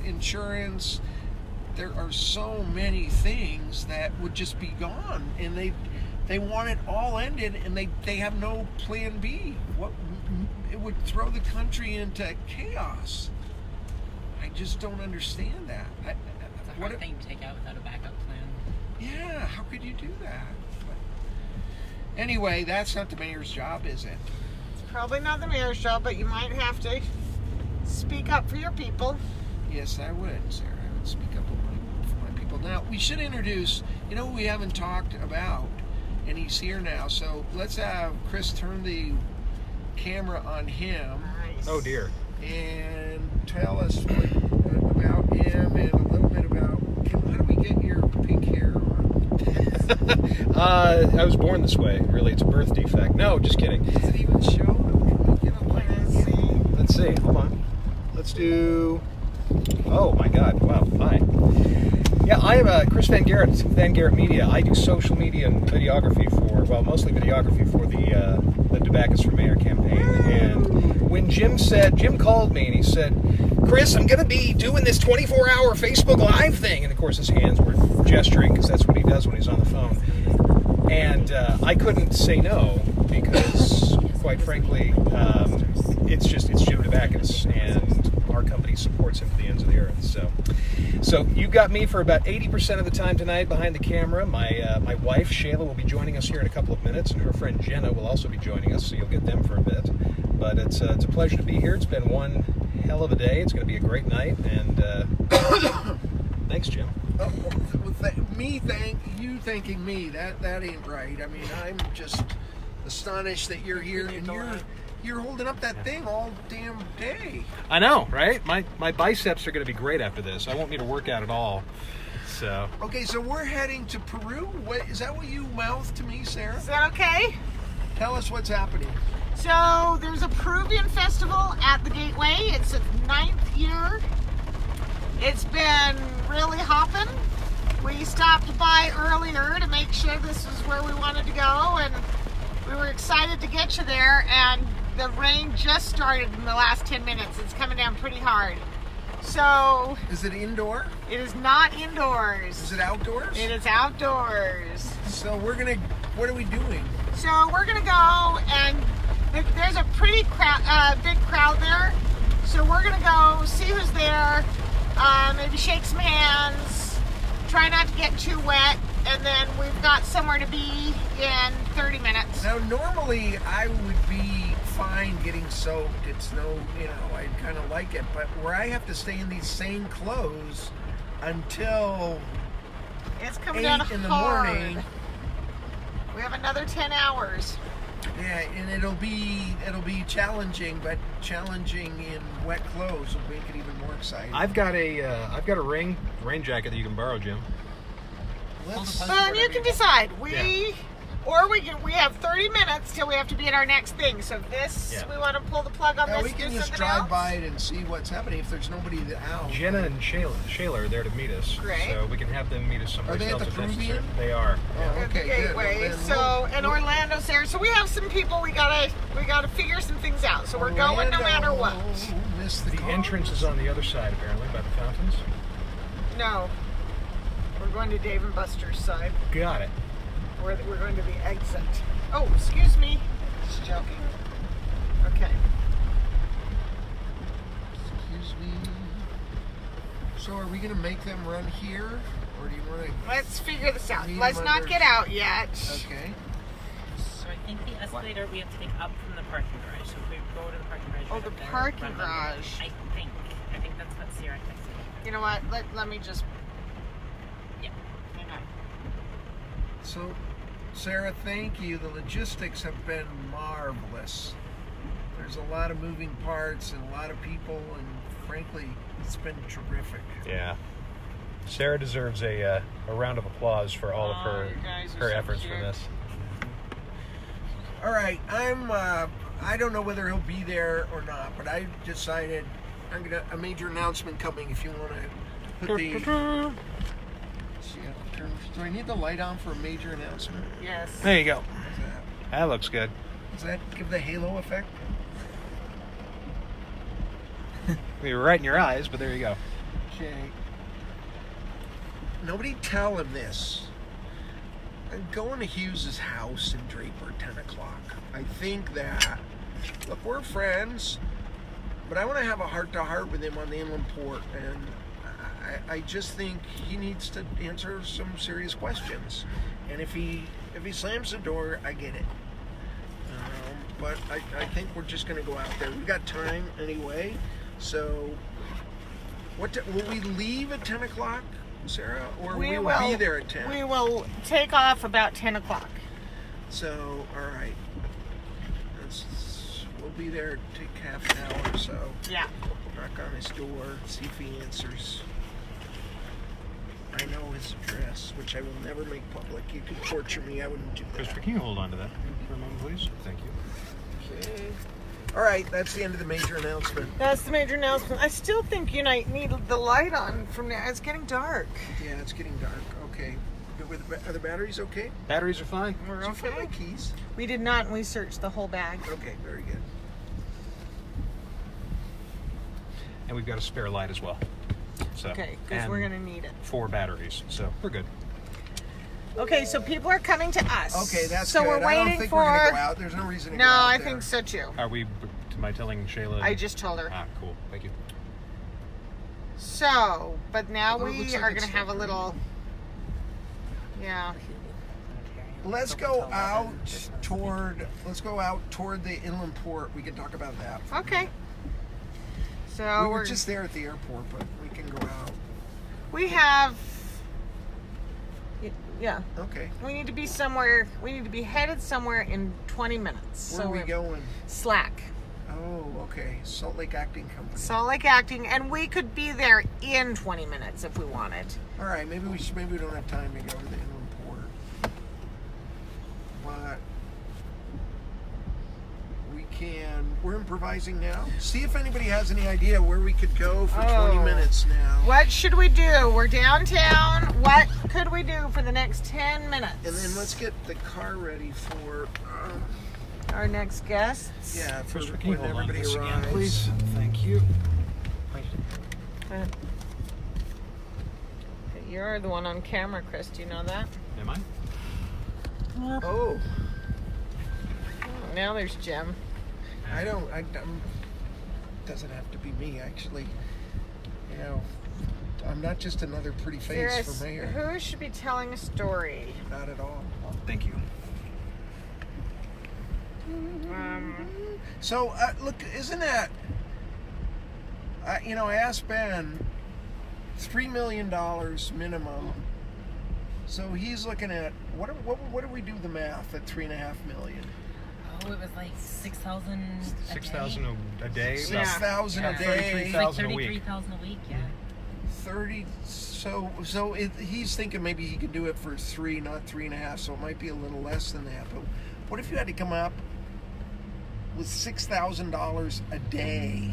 insurance. There are so many things that would just be gone, and they want it all ended, and they have no plan B. It would throw the country into chaos. I just don't understand that. It's a hard thing to take out without a backup plan. Yeah, how could you do that? But anyway, that's not the mayor's job, is it? It's probably not the mayor's job, but you might have to speak up for your people. Yes, I would, Sarah. I would speak up for my people. Now, we should introduce, who we haven't talked about, and he's here now. So let's have Chris turn the camera on him Nice. Oh dear. and tell us about him and a little bit about, how do we get your pink hair on? I was born this way. Really, it's a birth defect. No, just kidding. Does it even show? Can we get a light? Let's see. Hold on. Let's do. Oh my God! Wow. Hi. Yeah, I am Chris Van Garrett Media. I do social media and videography mostly videography for the Tobacco's for Mayor campaign. And when Jim called me and he said, "Chris, I'm going to be doing this 24-hour Facebook Live thing," and of course his hands were gesturing because that's what he does when he's on the phone. And I couldn't say no because, quite frankly, it's Jim Tobacco's, and our company supports him to the ends of the earth. So you got me for about 80% of the time tonight behind the camera. My wife Shayla will be joining us here in a couple of minutes, and her friend Jenna will also be joining us. So you'll get them for a bit. But it's a pleasure to be here. It's been one hell of a day. It's going to be a great night, and thanks, Jim. Oh, you thanking me. That ain't right. I mean, I'm just astonished that you're here and you're holding up that thing all damn day. I know, right? My biceps are going to be great after this. I won't need to work out at all. So. Okay, so we're heading to Peru. Is that what you mouthed to me, Sarah? Is that okay? Tell us what's happening. So there's a Peruvian festival at the Gateway. It's its 9th year. It's been really hopping. We stopped by earlier to make sure this was where we wanted to go, and we were excited to get you there, and the rain just started in the last 10 minutes. It's coming down pretty hard. So Is it indoor? it is not indoors. Is it outdoors? It is outdoors. So what are we doing? So we're gonna go, and there's a pretty big crowd there. So we're gonna go see who's there, maybe shake some hands, try not to get too wet, and then we've got somewhere to be in 30 minutes. Now, normally I would be fine getting soaked. It's no, I kind of like it. But where I have to stay in these same clothes until It's coming 8 down in the hard. morning. We have another 10 hours. Yeah, and it'll be challenging, but challenging in wet clothes will make it even more exciting. I've got a rain jacket that you can borrow, Jim. Well, you can decide. We have 30 minutes till we have to be at our next thing. So if we want to pull the plug on Yeah, this, we can do just something drive else. by it and see what's happening if there's nobody out. Jenna and Shayla are there to meet us. Great. So we can have them meet us someplace Are they at else the if necessary. Peruvian? They are. Oh, At the okay, good. gateway. Well, then So and Orlando's there. So we have some people we gotta figure some things out. So we're going no matter what. Missed the The car. entrance is on the other side, apparently, by the fountains. No. We're going to Dave and Buster's side. Got it. We're going to the exit. Oh, excuse me. Just joking. Okay. Excuse me. So are we going to make them run here? Or do you want to... Let's figure this out. Meet Let's them not under- get out yet. Okay. So I think the escalator we have to take up from the parking garage. So if we go to the parking garage. Oh, right the up there, parking run under. garage. I think that's what Sierra texted. You know what? Let me just... Yeah. Hang on. So, Sarah, thank you. The logistics have been marvelous. There's a lot of moving parts and a lot of people, and frankly, it's been terrific. Yeah. Sarah deserves a round of applause for all of Oh, you guys are her so efforts cute. for this. All right, I don't know whether he'll be there or not, but I decided a major announcement coming if you want to put the... See, do I need the light on for a major announcement? Yes. There you go. How's that? That looks good. Does that give the halo effect? We were right in your eyes, but there you go. Okay. Nobody tell him this. I'm going to Hughes's house in Draper at 10 o'clock. I think that, look, we're friends, but I want to have a heart-to-heart with him on the inland port, and I just think he needs to answer some serious questions. And if he slams the door, I get it. But I think we're just going to go out there. We've got time anyway. So, will we leave at 10 o'clock, Sarah? Or we will be there at 10? We will take off about 10 o'clock. So, all right. We'll be there, take half an hour or so. Yeah. Knock on his door, see if he answers. I know his address, which I will never make public. You could torture me, I wouldn't do that. Christopher, can you hold on to that for a moment, please? Thank you. Okay. All right, that's the end of the major announcement. That's the major announcement. I still think you need the light on from now. It's getting dark. Yeah, it's getting dark. Okay. Are the batteries okay? Batteries are fine. We're Did you find my okay. keys? We did not, and we searched the whole bag. Okay, very good. And we've got a spare light as well. So, Okay, because and we're going to need it. 4 batteries, so we're good. Okay, so people are coming to us. Okay, that's so good. we're I don't waiting think for... we're going to go out. There's no reason to No, go out I there. think so too. Am I telling Shayla? I just told her. Ah, cool. Thank you. So, but now Although it we looks like are it's going to have a still little... Yeah. Let's go out toward the inland port. We can talk about that. Okay. So We we're were just there at the airport, but we can go out. we have... Yeah. Okay. We need to be somewhere... We need to be headed somewhere in 20 minutes. Where so are we we're- going? Slack. Oh, okay. Salt Lake Acting Company. Salt Lake Acting, and we could be there in 20 minutes if we wanted. All right. Maybe we don't have time to go to the inland port, but we can. We're improvising now. See if anybody has any idea where we could go for 20 minutes now. What should we do? We're downtown. What could we do for the next 10 minutes? And then let's get the car ready for. Our next guests. Yeah, for Christopher, can you when hold on to everybody this again, arrives. please? Thank you. You're the one on camera, Chris. Do you know that? Am I? Oh, Now there's Jim. doesn't have to be me, actually. You know, I'm not just another pretty face Serious, for mayor. who should be telling a story? Not at all. Thank you. So, look, isn't that... I asked Ben, $3 million minimum. So he's looking at, what do we do the math at $3.5 million? Oh, it was like 6,000 6,000 a day. 6,000 a day. 33,000 a week. 33,000 a week, yeah. 30. So he's thinking maybe he could do it for 3, not 3.5. So it might be a little less than that. But what if you had to come up with $6,000 a day,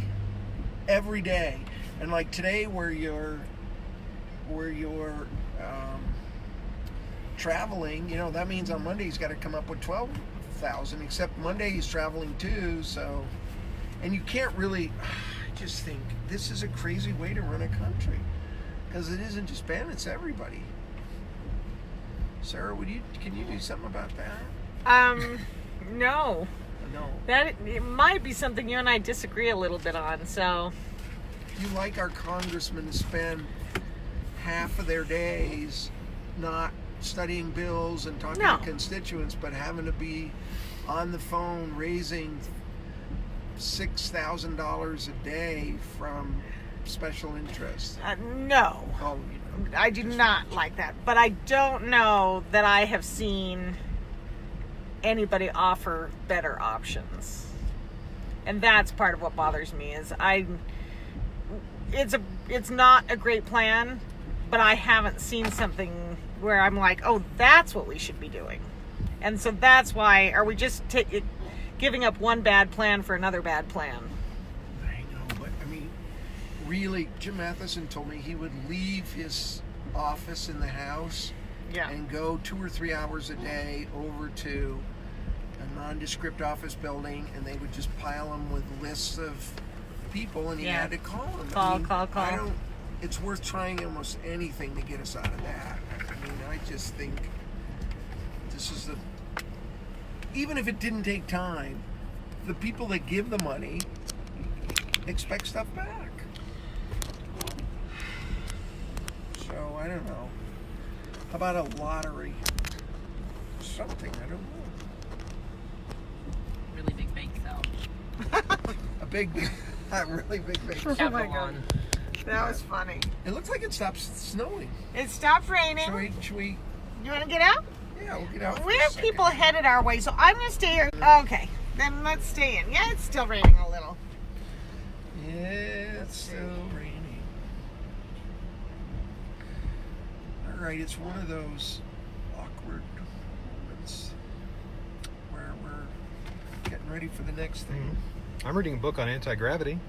every day, and like today, where you're traveling, that means on Monday he's got to come up with 12,000. Except Monday he's traveling too. So, and you can't really. I just think this is a crazy way to run a country, because it isn't just Ben, it's everybody. Sarah, can you do something about that? No. No. It might be something you and I disagree a little bit on, so. You like our congressmen to spend half of their days not studying bills and talking to constituents, but having to be on the phone raising $6,000 a day from special interests. No. Oh, I do not like that. But I don't know that I have seen anybody offer better options. And that's part of what bothers me is it's not a great plan, but I haven't seen something where I'm like, oh, that's what we should be doing. And so that's why, are we just giving up one bad plan for another bad plan? I know, but I mean, really, Jim Matheson told me he would leave his office in the House and go 2 or 3 hours a day over to a nondescript office building, and they would just pile him with lists of people, and he had to call them. Call. It's worth trying almost anything to get us out of that. I mean, I just think this is even if it didn't take time, the people that give the money expect stuff back. So, I don't know. How about a lottery? Something, I don't know. Really big bake sale. A really big bake. Oh my God. That was funny. It looks like it stopped snowing. It stopped raining. Should we? You want to get out? Yeah, we'll get out. We have people headed our way, so I'm going to stay here. Okay, then let's stay in. Yeah, it's still raining a little. Yeah, it's still raining. All right, it's one of those awkward moments where we're getting ready for the next thing. Mm-hmm. I'm reading a book on anti-gravity.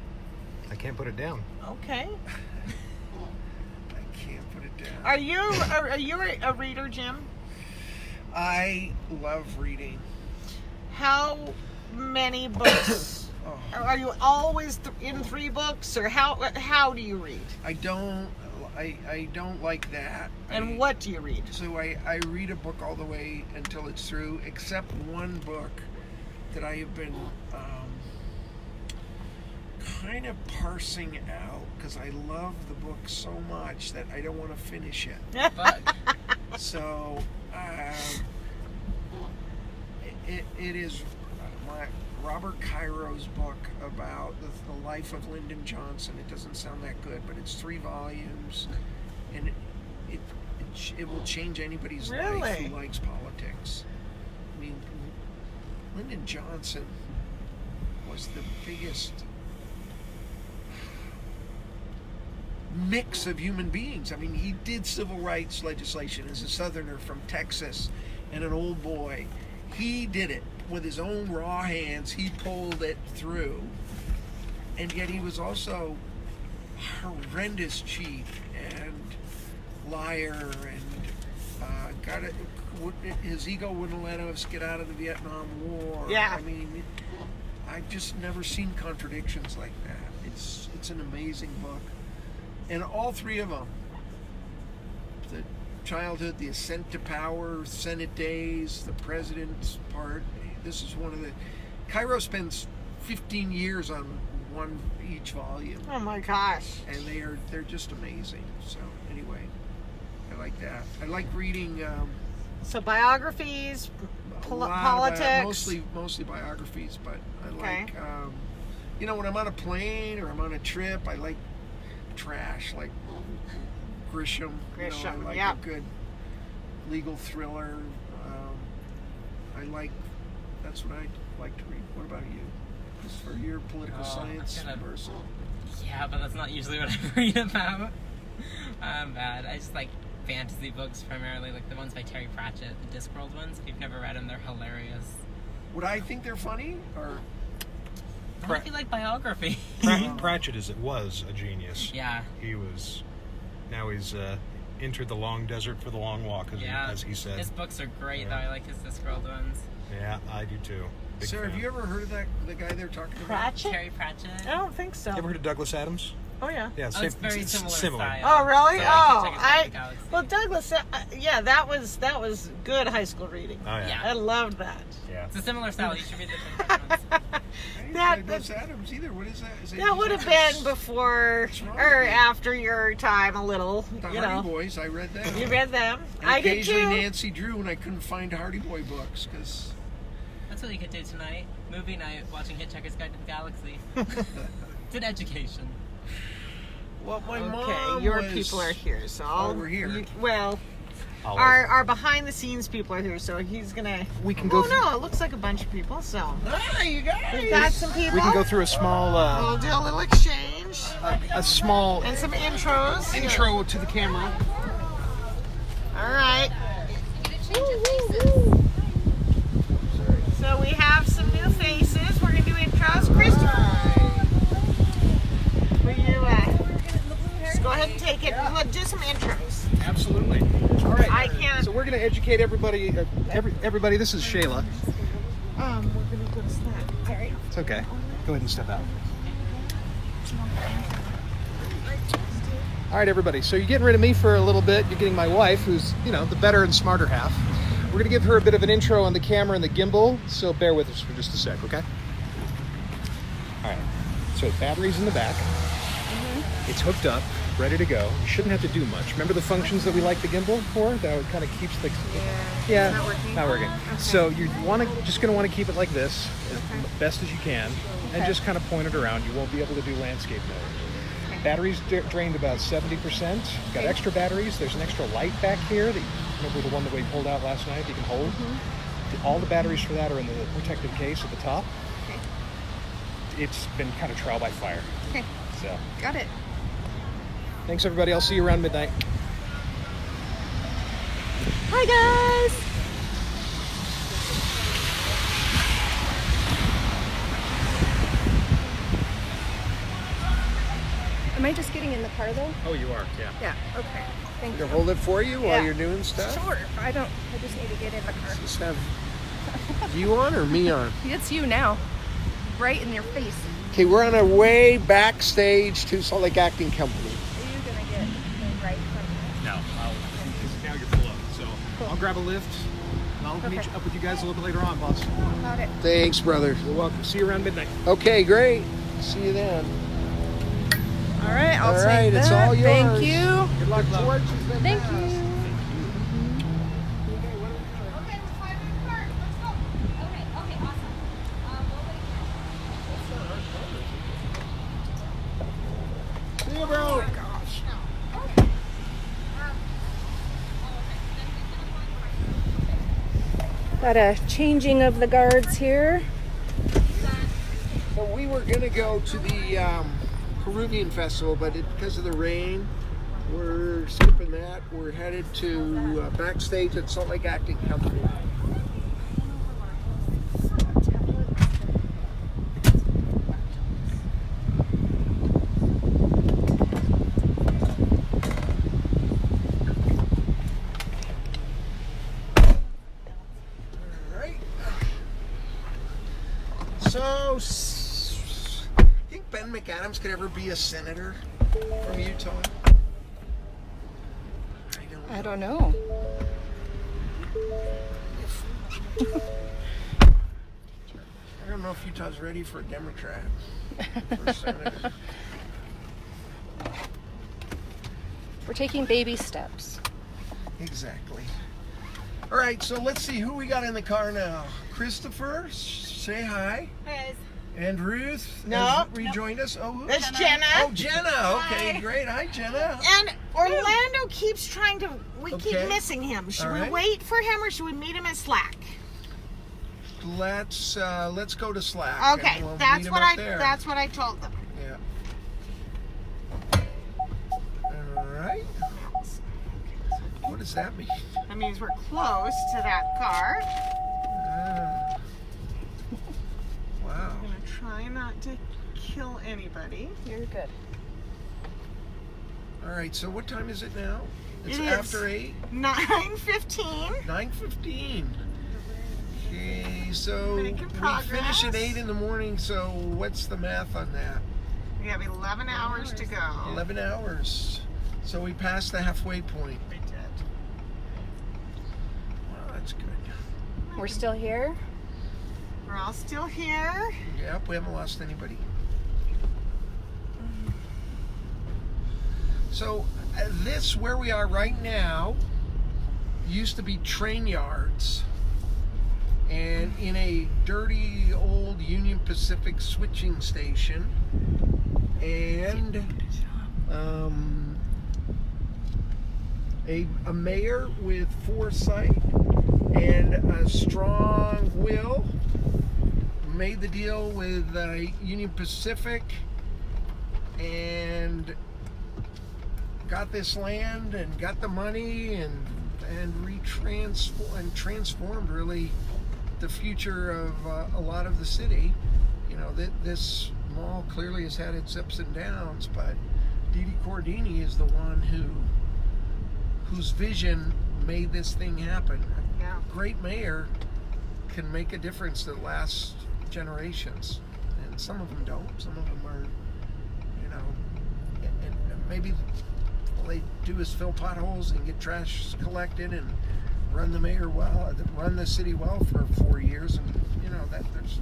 I can't put it down. Okay. I can't put it down. Are you a reader, Jim? I love reading. How many books? Are you always in 3 books, or how do you read? I don't like that. And what do you read? So I read a book all the way until it's through, except one book that I have been kind of parsing out, because I love the book so much that I don't want to finish it. So it is Robert Cairo's book about the life of Lyndon Johnson. It doesn't sound that good, but it's 3 volumes, and it will change anybody's life who likes politics. I mean, Lyndon Johnson was the biggest mix of human beings. I mean, he did civil rights legislation as a Southerner from Texas and an old boy. He did it with his own raw hands. He pulled it through. And yet he was also horrendous cheat and liar, and his ego wouldn't let us get out of the Vietnam War. Yeah. I mean, I've just never seen contradictions like that. It's an amazing book. And all 3 of them, the childhood, the ascent to power, Senate days, the president's part, this is one of the... Cairo spends 15 years on each volume. Oh my gosh. And they're just amazing. So anyway, I like that. I like reading... So biographies, A lot of politics? mostly biographies, but I Okay. like, you know, when I'm on a plane or I'm on a trip, I like trash, like Grisham. You know, I Grisham, like yep. a good legal thriller. That's what I like to read. What about you? Just for your political science person. Yeah, but that's not usually what I read about. I'm bad. I just like fantasy books primarily, like the ones by Terry Pratchett, the Discworld ones. If you've never read them, they're hilarious. Would I think they're funny? Or Not if you like biography. Pratchett was a genius. Yeah. Now he's entered the long desert for the long walk, as he said. His books are great, Yeah. though. I like his Discworld ones. Yeah, I do too. Big Sarah, fan. have you ever heard of the guy they're talking about? Pratchett? Terry Pratchett. I don't think so. You ever heard of Douglas Adams? Oh, yeah. Yeah, Oh, it's very similar style. Oh, really? So, Oh, Hitchhiker's Guide to the Galaxy. well, Douglas, yeah, that was good high school reading. Oh, yeah. I loved that. Yeah. It's a similar style. You should read the different ones. I didn't That- say Douglas Adams either. What is that? Is That would have been before wrong or with you? after your time a little, The you Hardy know. Boys. I read them. You read them. And I did occasionally too. Nancy Drew when I couldn't find Hardy Boy books because. That's what you could do tonight. Movie night, watching Hitchhiker's Guide to the Galaxy. It's an education. Well, my Okay, mom your was, people are here, so I'll, we're here. well, I'll- our behind the scenes people are here, so he's gonna. We can go Oh through- no, it looks like a bunch of people. So Ah, you guys! we've got some people. We can go through a small We'll do a little exchange a small and some intros. intro to the camera. All right. You get to change your faces. So we have some new faces. We're gonna do intros. Christopher, will you just go ahead and take it? We'll do some intros. Absolutely. All right. I can't. So we're going to educate everybody. Everybody, this is Shayla. We're gonna go to Slack. Sorry. It's okay. Go ahead and step out. All right, everybody. So you're getting rid of me for a little bit. You're getting my wife, who's, the better and smarter half. We're going to give her a bit of an intro on the camera and the gimbal, so bear with us for just a sec, okay? All right. So battery's in the back. It's hooked up, ready to go. You shouldn't have to do much. Remember the functions that we like the gimbal for? That kind of keeps the... Yeah. Not working? Not working. Okay. So you're just going to want to keep it like this, as best as you can, and just kind of point it around. You won't be able to do landscape mode. Batteries drained about 70%. Got extra batteries. There's an extra light back here. Remember the one that we pulled out last night? You can hold. All the batteries for that are in the protective case at the top. It's been kind of trial by fire. Okay, So got it. thanks everybody. I'll see you around midnight. Hi guys. Am I just getting in the car though? Oh, you are. Yeah. Yeah. Okay. Thank I'm you. gonna hold it for you while Yeah. you're doing stuff. Sure. I just need to get in the car. Just have you on or me on? It's you now. Right in your face. Okay, we're on our way backstage to Salt Lake Acting Company. Are you gonna get the right from No, because now you're full up. So I'll grab a lift. And I'll meet up with you guys a little bit later on, boss. Got it. Thanks, brother. You're welcome. See you around midnight. Okay, great. See you then. All right. I'll All take right, that. it's all yours. Thank you. Good luck, love. Thank you. See you, bro. Got a changing of the guards here. So we were gonna go to the Peruvian festival, but because of the rain, we're skipping that. We're headed to backstage at Salt Lake Acting Company. Alright. So, think Ben McAdams could ever be a senator from Utah? I don't know. I don't know if Utah's ready for a Democrat for senator. We're taking baby steps. Exactly. All right, so let's see who we got in the car now. Christopher, say hi. Hey, guys. And Ruth No. has rejoined us. Oh, who? That's Jenna. Oh, Jenna. Okay, Hi. great. Hi, Jenna. And Orlando keeps trying to. We keep Okay. missing him. Should All we right. wait for him or should we meet him at Slack? Let's go to Slack. Okay, and we'll meet that's him what up I. there. That's what I told them. Yeah. All right. What does that mean? That means we're close to that car. Ah. Wow. I'm gonna try not to kill anybody. You're good. All right. So what time is it now? It's It is. after 8. 9:15. 9:15. Okay. So Making we progress. finish at 8 in the morning. So what's the math on that? We have 11 hours to go. 11 hours. So we passed the halfway point. We did. Wow, that's good. We're still here. We're all still here. Yep, we haven't lost anybody. So this, where we are right now, used to be train yards. And in a dirty old Union Pacific switching station. And a mayor with foresight and a strong will made the deal with Union Pacific and got this land and got the money and transformed really the future of a lot of the city. You know, this mall clearly has had its ups and downs, but Didi Cordini is the one whose vision made this thing happen. Yeah. A great mayor can make a difference that lasts generations, and some of them don't. Some of them are, you know, and maybe all they do is fill potholes and get trash collected and run the city well for 4 years, and you know that there's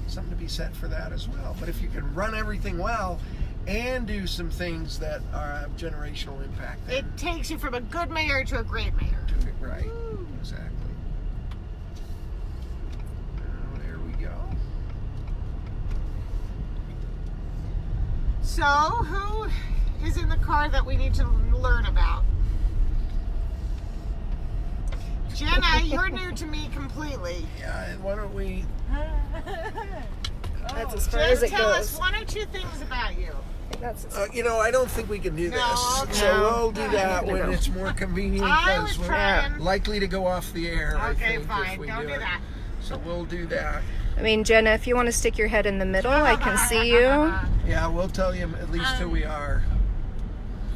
something to be said for that as well. But if you can run everything well and do some things that have generational impact, then It takes you from a good mayor to a great mayor. do it right. Exactly. Now, there we go. So, who is in the car that we need to learn about? Jenna, you're new to me completely. Yeah, and why don't we? That's as far as Just it tell goes. us one or two things about you. That's You know, I don't think we can do this. No, okay. So we'll do that when No. it's more convenient I was because we're trying. likely to go off the air. I Okay, think, if fine. we Don't do it. that. So we'll do that. I mean, Jenna, if you want to stick your head in the middle, I can see you. Yeah, we'll tell you at least who we are.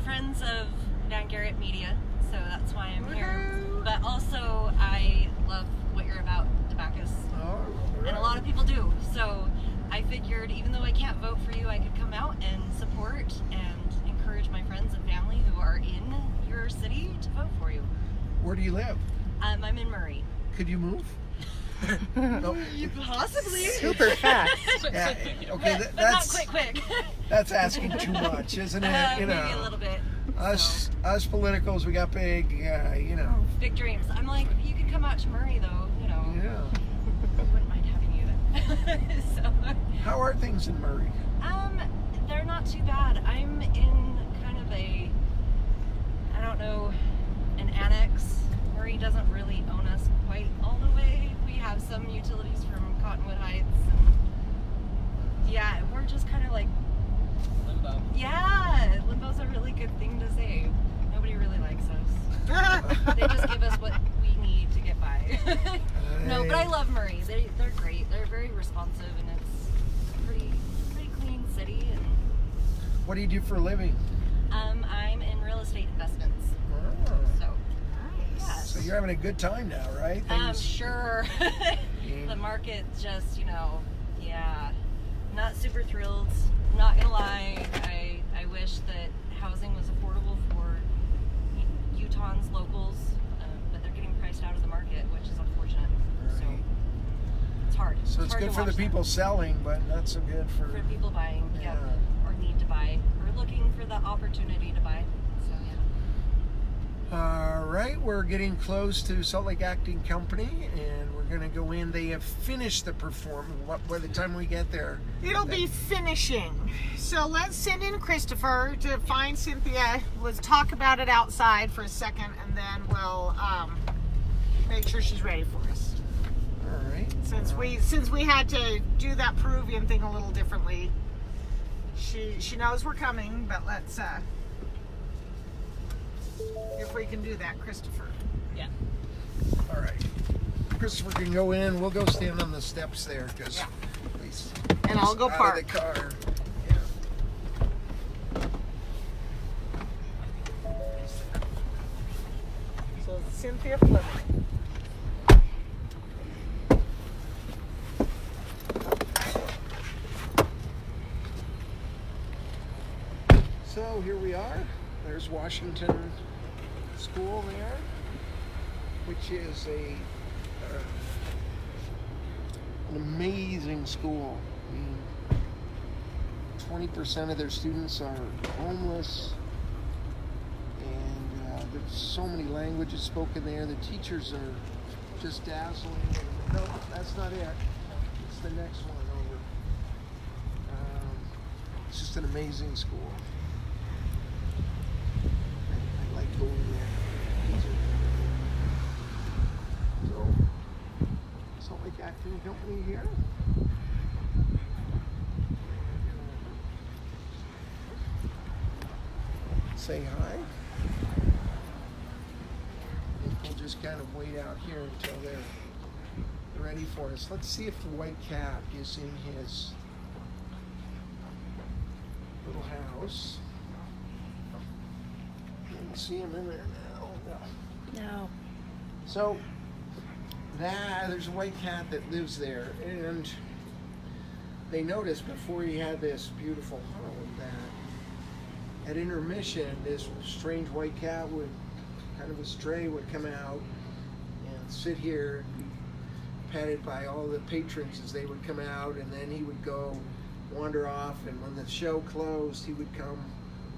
Friends of Van Garrett Media, so that's why I'm here. Woohoo. But also, I love what you're about, Tobacco. Oh, And a lot of people do. So I figured, even though I can't vote for you, I could come out and support and encourage my friends and family who are in your city to vote for you. Where do you live? I'm in Murray. Could you move? No. Possibly. Super fast. Yeah, okay, But not quick. that's asking too much, isn't it? You Maybe a know, little bit. us politicals, we got big, you know. Big dreams. I'm like, you could come out to Murray, though. You know, Yeah. I wouldn't mind having you then. So. How are things in Murray? They're not too bad. I'm in kind of a, I don't know, an annex. Murray doesn't really own us quite all the way. We have some utilities from Cottonwood Heights. And yeah, we're just kind of like Limbo. Yeah, limbo's a really good thing to say. Nobody really likes us. They just give us what we need to get by. No, but I love Murray. They're great. They're very responsive, and it's a pretty clean city. And What do you do for a living? I'm in real estate investments. Oh. So yeah. So you're having a good time now, right? Things- Sure. The market just, yeah, not super thrilled. Not gonna lie, I wish that housing was affordable for Utahns, locals, but they're getting priced out of the market, which is unfortunate. So Right. it's hard. So it's hard good to for the watch that. people selling, but not so good for. For people buying, yeah, Yeah. or need to buy, or looking for the opportunity to buy. So All right, we're getting close to Salt Lake Acting Company, and we're going to go in. They have finished the performance. By the time we get there, It'll be finishing. So let's send in Christopher to find Cynthia. Let's talk about it outside for a second, and then we'll make sure she's ready for us. all right. Since we had to do that Peruvian thing a little differently, she knows we're coming. But let's if we can do that, Christopher. Yeah. All right. Christopher can go in. We'll go stand on the steps there because And I'll go out park. of the car. Yeah. So Cynthia Fleming. So here we are. There's Washington School there, which is an amazing school. I mean, 20% of their students are homeless, and there's so many languages spoken there. The teachers are just dazzling. No, that's not it. It's the next one over. It's just an amazing school. I like going there. So, Salt Lake Acting Company here. Say hi. We'll just kind of wait out here until they're ready for us. Let's see if the white cat is in his little house. I don't see him in there now. No. So there's a white cat that lives there, and they noticed before he had this beautiful home that at intermission this strange white cat would, kind of a stray, would come out and sit here and be petted by all the patrons as they would come out, and then he would go wander off, and when the show closed he would come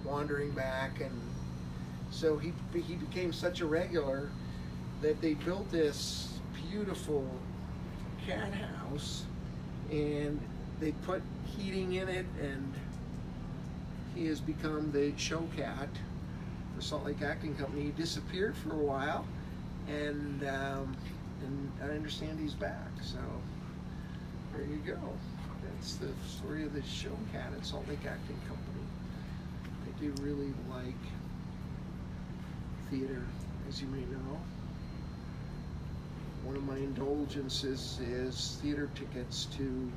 wandering back. And so he became such a regular that they built this beautiful cat house, and they put heating in it, and he has become the show cat for Salt Lake Acting Company. He disappeared for a while, and I understand he's back. So there you go. That's the story of the show cat at Salt Lake Acting Company. I do really like theater, as you may know. One of my indulgences is theater tickets to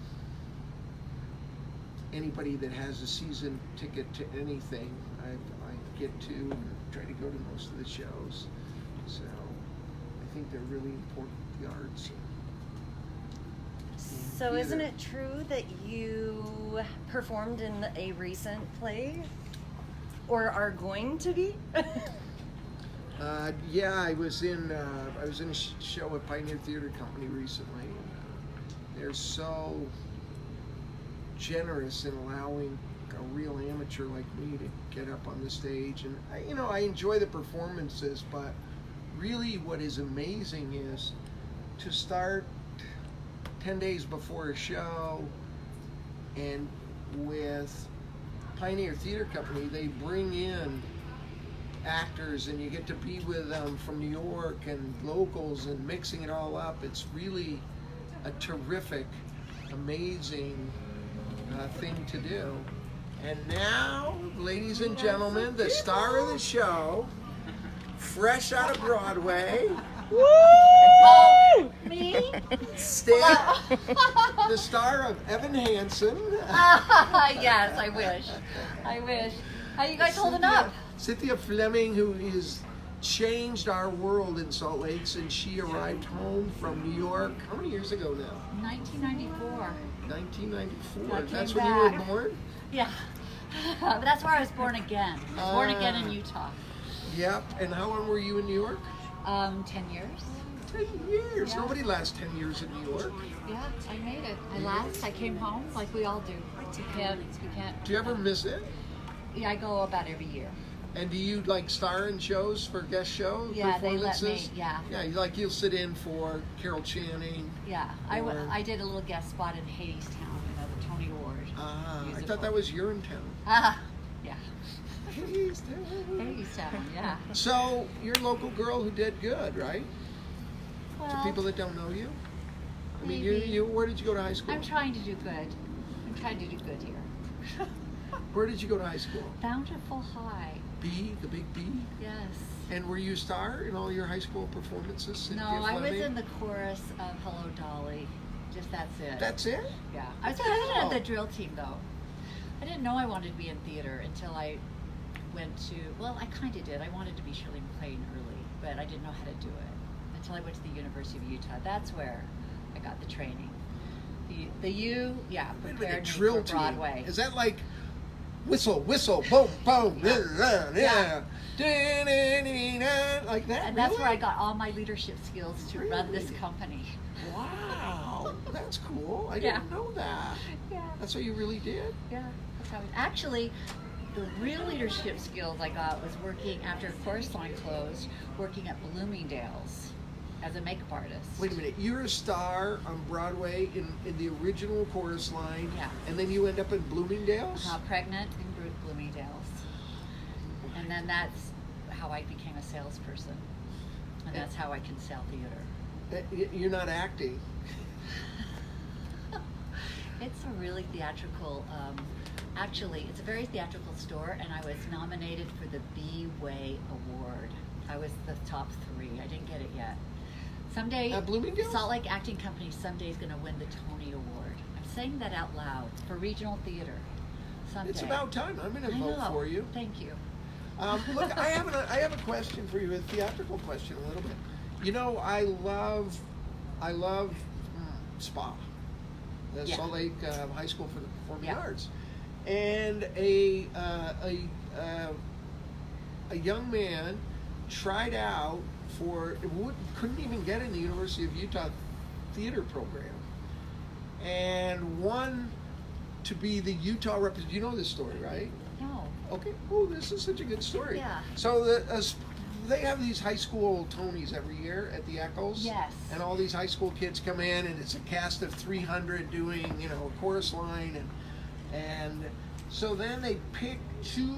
anybody that has a season ticket to anything. I get to and try to go to most of the shows. So I think they're really important, the arts. So theater. isn't it true that you performed in a recent play? Or are going to be? Yeah, I was in a show at Pioneer Theater Company recently. They're so generous in allowing a real amateur like me to get up on the stage, and I enjoy the performances, but really what is amazing is to start 10 days before a show, and with Pioneer Theater Company they bring in actors and you get to be with them from New York and locals and mixing it all up. It's really a terrific, amazing thing to do. And now, ladies and gentlemen, the star of the show, fresh out of Broadway. Oh, me? The star of Evan Hansen. Yes, I wish. How you guys holding up? Cynthia Fleming, who has changed our world in Salt Lake since she arrived home from New York. How many years ago now? 1994. 1994. I came That's when you were back. born? Yeah. But that's where I was born again. I was born again in Utah. Yep. And how long were you in New York? 10 years. 10 years. Yeah. Nobody lasts 10 years in New York. Yeah, I made it. I came home like we all do. You can't. Do you ever miss it? Yeah, I go about every year. And do you like star in shows for guest show Yeah, they let performances? me, yeah. Yeah, you'll sit in for Carol Channing. Yeah, I did a little guest spot in Hadestown, the Tony Award. I musical. thought that was Urinetown. Yeah. Hadestown. Hadestown, yeah. So you're a local girl who did good, right? To Well, people that don't know you. I mean, maybe. you where did you go to high school? I'm trying to do good. I'm trying to do good here. Where did you go to high school? Bountiful High. B, the big B. Yes. And were you a star in all your high school performances? Cynthia No, I was Fleming? in the chorus of Hello Dolly. Just that's it. That's it? Yeah. I was president of the drill team though. I didn't know I wanted to be in theater until I went to, well, I kind of did. I wanted to be Shirley MacLaine early, but I didn't know how to do it until I went to the University of Utah. That's where I got the training. The U, yeah, Wait a minute, prepared me drill for Broadway. team. Is that like whistle, boom, boom, yeah. Like that? And that's really? where I got all my leadership skills to run this company. Wow, that's cool. I Yeah. didn't know that. Yeah. That's what you really did? Yeah, that's how actually, the real leadership skills I got was working after Chorus Line closed, working at Bloomingdale's as a makeup artist. Wait a minute, you're a star on Broadway in the original Chorus Line, Yeah. and then you end up in Bloomingdale's? Pregnant in Bloomingdale's. And then that's how I became a salesperson. And that's how I can sell theater. You're not acting. It's a really theatrical, actually, it's a very theatrical store, and I was nominated for the B-Way Award. I was the top 3. I didn't get it yet. Someday, At Bloomingdale's? Salt Lake Acting Company someday is going to win the Tony Award. I'm saying that out loud for regional theater. Someday. It's about time. I'm going to I vote know. for you. Thank you. Look, I have a question for you, a theatrical question a little bit. You know, I love SPA, the Yeah. Salt Lake High School for the Performing Yeah. Arts, and a young man tried out for couldn't even get in the University of Utah theater program, and won to be the Utah representative. You know this story, right? No. Okay. Oh, this is such a good story. Yeah. So they have these high school Tonys every year at the Echoes. Yes. And all these high school kids come in, and it's a cast of 300 doing, a chorus line, and so then they pick 2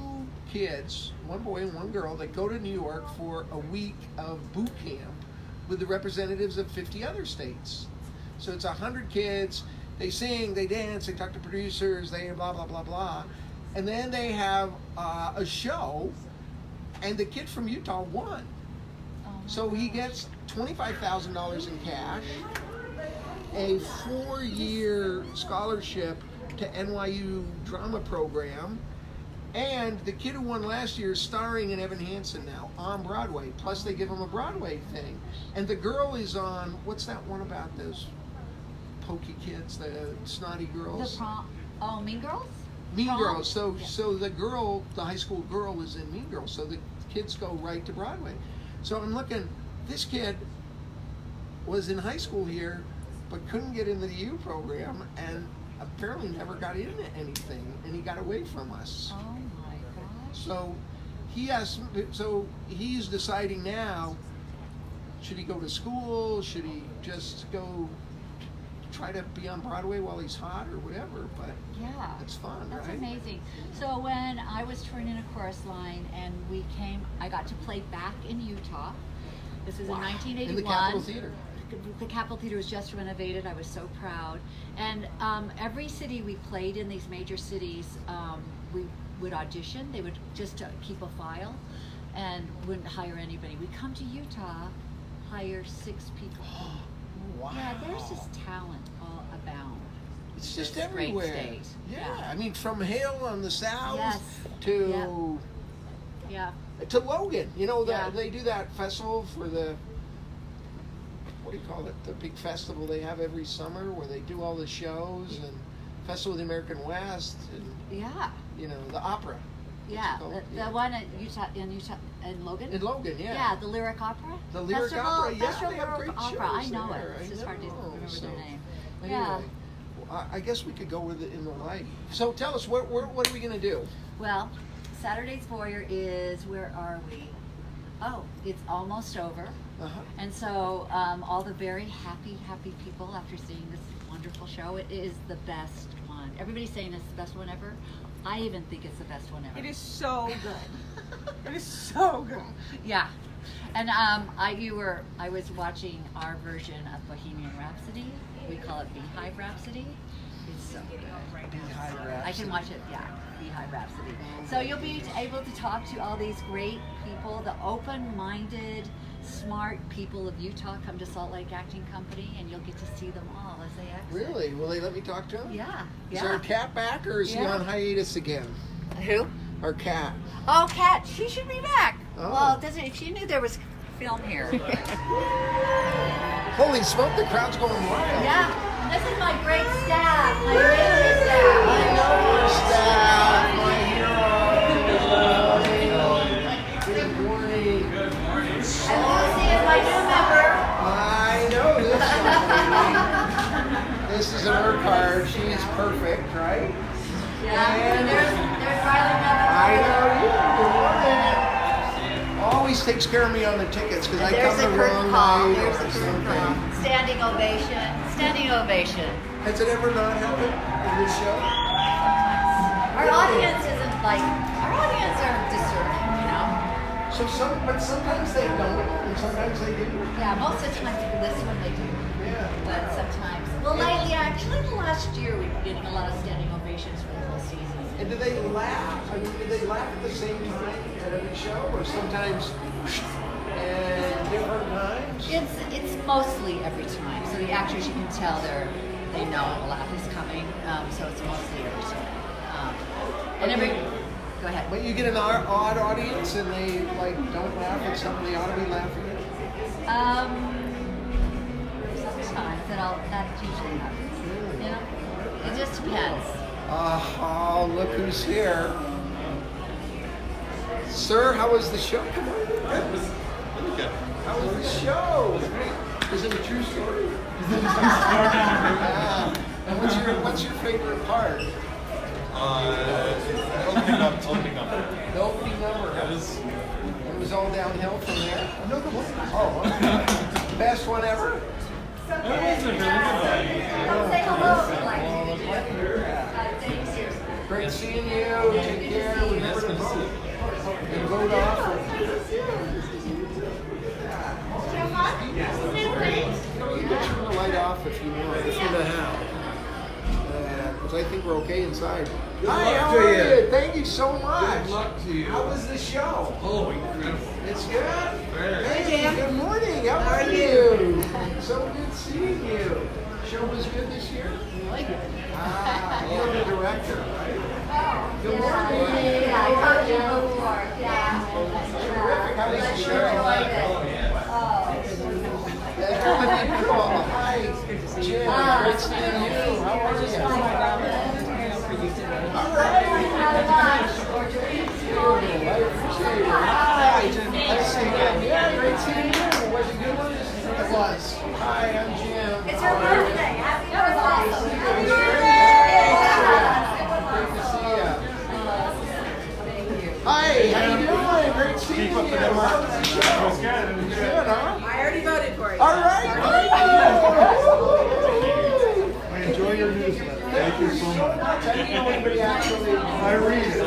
kids, one boy and one girl, that go to New York for a week of boot camp with the representatives of 50 other states. So it's 100 kids. They sing, they dance, they talk to producers, they blah blah blah blah. And then they have a show, and the kid from Utah won. So he gets $25,000 in cash, a 4-year scholarship to NYU drama program, and the kid who won last year is starring in Evan Hansen now on Broadway. Plus they give him a Broadway thing. And the girl is on, what's that one about those pokey kids, the snotty girls? Mean Girls? Mean Prom? Girls. So Yeah. so the high school girl is in Mean Girls. So the kids go right to Broadway. So I'm looking, this kid was in high school here, but couldn't get into the U program, and apparently never got into anything, and he got away from us. Oh my gosh. So he's deciding now, should he go to school? Should he just go try to be on Broadway while he's hot or whatever? But Yeah. it's fun, That's right? amazing. So when I was touring in a chorus line and I got to play back in Utah. This was in 1981. In the Capitol Theater. The Capitol Theater was just renovated. I was so proud. And every city we played in, these major cities, we would audition. They would just keep a file and wouldn't hire anybody. We'd come to Utah, hire 6 people. Wow. Yeah, there's just talent all abound. It's just It's a great everywhere. state. Yeah, I mean, from Hale on the south Yes. to Yeah. Logan. Yeah. They do that festival for the, what do you call it? The big festival they have every summer where they do all the shows, and Festival of the American West, and Yeah. the opera. Yeah, it called? the Yeah. one in Logan. In Logan, yeah. Yeah, the Lyric Opera. The Lyric Festival, Opera, yeah, Festival they have Lyric great Opera. I shows know there. it. It's I just hard to know. remember So, their name. Anyway, Yeah. I guess we could go with it in the light. So tell us, what are we going to do? Well, Saturday's Voyeur is, where are we? Oh, it's almost over. Uh-huh. And so all the very happy people after seeing this wonderful show, it is the best one. Everybody's saying it's the best one ever. I even think it's the best one ever. It is so good. It is so good. Yeah. And I was watching our version of Bohemian Rhapsody. We call it Beehive Rhapsody. It's so good. Beehive I Rhapsody. can watch it, yeah, Beehive Rhapsody. So you'll be able to talk to all these great people, the open-minded, smart people of Utah come to Salt Lake Acting Company, and you'll get to see them all as they exit. Really? Will they let me talk to him? Yeah. Is our cat back, or is he Yeah. on hiatus again? Who? Our cat. Oh, Kat, she should be back. Oh. Well, if she knew there was film here. Holy smoke, the crowd's going wild. Yeah, and this is my great staff, my amazing staff. I know your staff, my hero. Good morning. And Lucy is my new member. I know this. This is her card. She is perfect, right? Yeah, and there's Riley Member. I know you. Good morning. Always takes care of me on the tickets because I There's come a the curtain wrong call. way There's or a curtain call. something. Standing ovation. Standing ovation. Has it ever not happened in this show? Our audience isn't like, our audience are discerning, you know? But sometimes they don't, and sometimes they do. Yeah, most of the time people listen when they do. Yeah. But sometimes, well, lately, actually, the last year, we've been getting a lot of standing ovations for the whole season. And do they laugh? I mean, do they laugh at the same time at every show, or sometimes and different times? It's mostly every time. So the actors, you can tell they know a laugh is coming. So it's mostly every time. Go ahead. But you get an odd audience, and they like don't laugh at something they ought to be laughing at. Sometimes that usually happens. You know, it just depends. Oh, look who's here. Sir, how was the show? Come on. Good. Really good. How was the show? Is it a true story? And what's your favorite part? Opening number. The opening number. It was all downhill from there. No, the one. Oh, okay. Best one ever? That was a really good one. Say hello, like. Thank you. Great seeing you. Take care. Remember to vote. And vote off. You can turn the light off if you want. If you know how. Because I think we're okay inside. Hi, how are you? Thank you so much. Good luck to you. How was the show? Oh, incredible. It's good? Very. Hey, good morning. How are you? So good seeing you. Show was good this year? Really good. You're the director, right? Good morning. Yeah, I talked to you before. Yeah. Terrific. How was the show? Hi, Jim. Great seeing you. How are you? All right. I appreciate it. Hi. Nice seeing you. Yeah, great seeing you. Was it a good one? It was. Hi, I'm Jim. It's her birthday. That was awesome. Great to see you. Thank you. Hi, how you doing? Great seeing you. How was the show? Good, huh? I already voted for you. All right. I enjoy your newsletter. Thank you so much. I didn't know anybody actually. I read it. I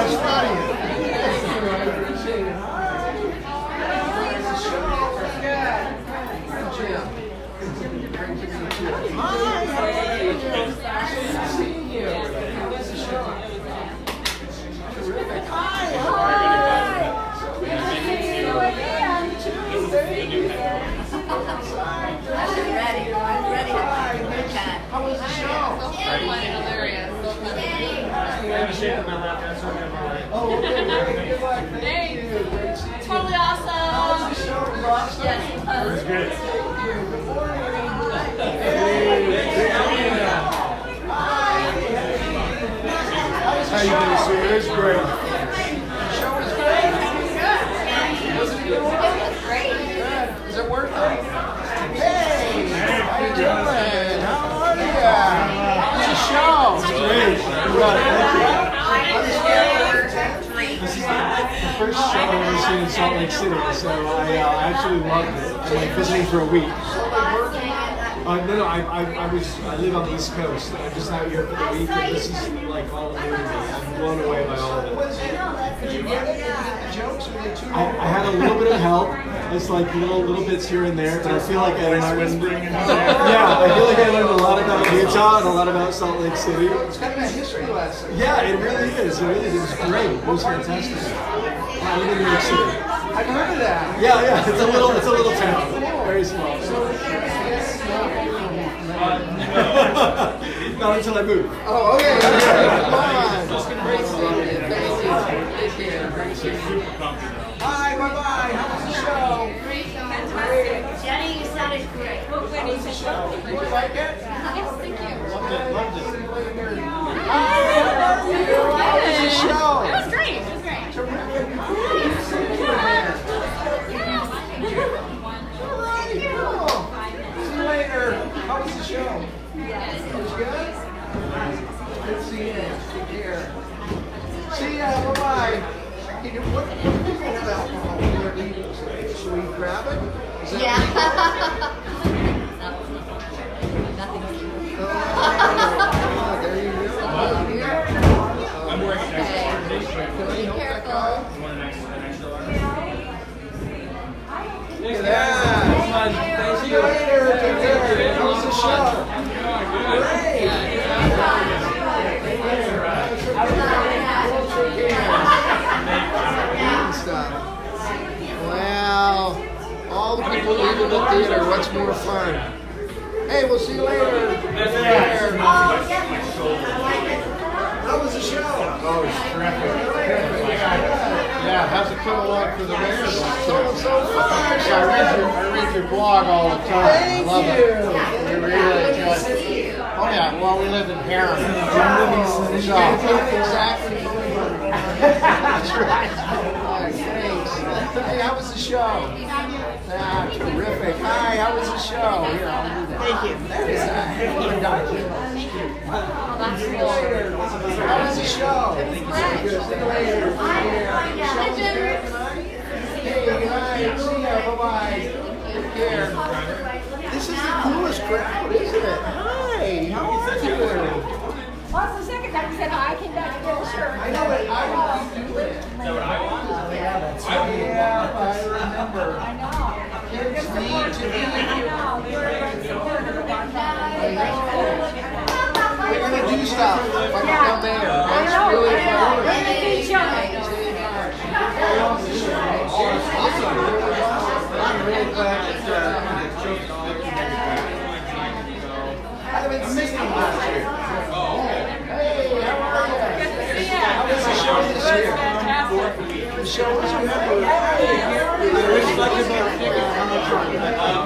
study it. I appreciate it. Hi. I'm Jim. Great to meet you. Hi, how are you? Good to see you. How was the show? Terrific. Hi, how are you? So good to see you again. Too. Thank you. I'm ready. I'm ready to How was the show? hilarious. I have a shape in my lap. That's what I'm like. Oh, okay. Good luck. Thank you. Great seeing you. Totally awesome. How was the show? It was awesome. Yes, it was. It's good. Thank you. Good morning. How you doing, sir? It's great. Show was great. Was it a good one? Great. Good. Is it worth it? Hey, how you doing? How are you? How's the show? Great. I'm here for 3. first show I ever seen in Salt Lake City, so I absolutely loved it. I'm like visiting for a week. No, I live on the East Coast. I'm just out here for the week, and this is like all new to me. I'm blown away by all of it. I had a little bit of help. It's like little bits here and there, but I feel like I learned. Yeah, I feel like I learned a lot about Utah and a lot about Salt Lake City. It's kind of a history lesson. Yeah, it really is. It really is. It was great. It was fantastic. I live in New York City. I've heard of that. Yeah. It's a little town. Very small. Not until I move. Oh, okay. Come on. Hi, bye-bye. How was the show? Jenny, you sounded great. How was the show? Did you like it? Yes, thank you. Loved it. How was the show? It was great. It was great. See you later. How was the show? It was good? Good seeing you. Take care. See ya. Bye-bye. Hey, what do you have alcohol when you're leaving today? Should we grab it? Is that Oh, there you go. I'm wearing an extra. Be careful. Look at that. See you later. Take care. How was the show? Wow. All the people leaving the theater. What's more fun? Hey, we'll see you later. How was the show? Oh, it's terrific. Yeah, how's it come along for the mayor? So fun. I read your blog all the time. Thank Love you. it. We really enjoy it. Oh yeah, well we live in Harris. Exactly. That's right. Thanks. Hey, how was the show? Ah, terrific. Hi, how was the show? Here, I'll do that. Thank you. There's a See you later. How was the show? See you later. Hey, hi. See ya. Bye-bye. Take care. This is the coolest crowd, isn't it? Hi. How are you? Well, the second time you said hi, I came back to get a shirt. I know it. I want to do it. Is that what I want? Yeah, I remember. I know. Kids need to be. We're going to do stuff like a mayor. That's really fun. We're going to do each other. I'm really glad that I haven't seen him last year. Hey, how are you? How was the show this year? The show was good.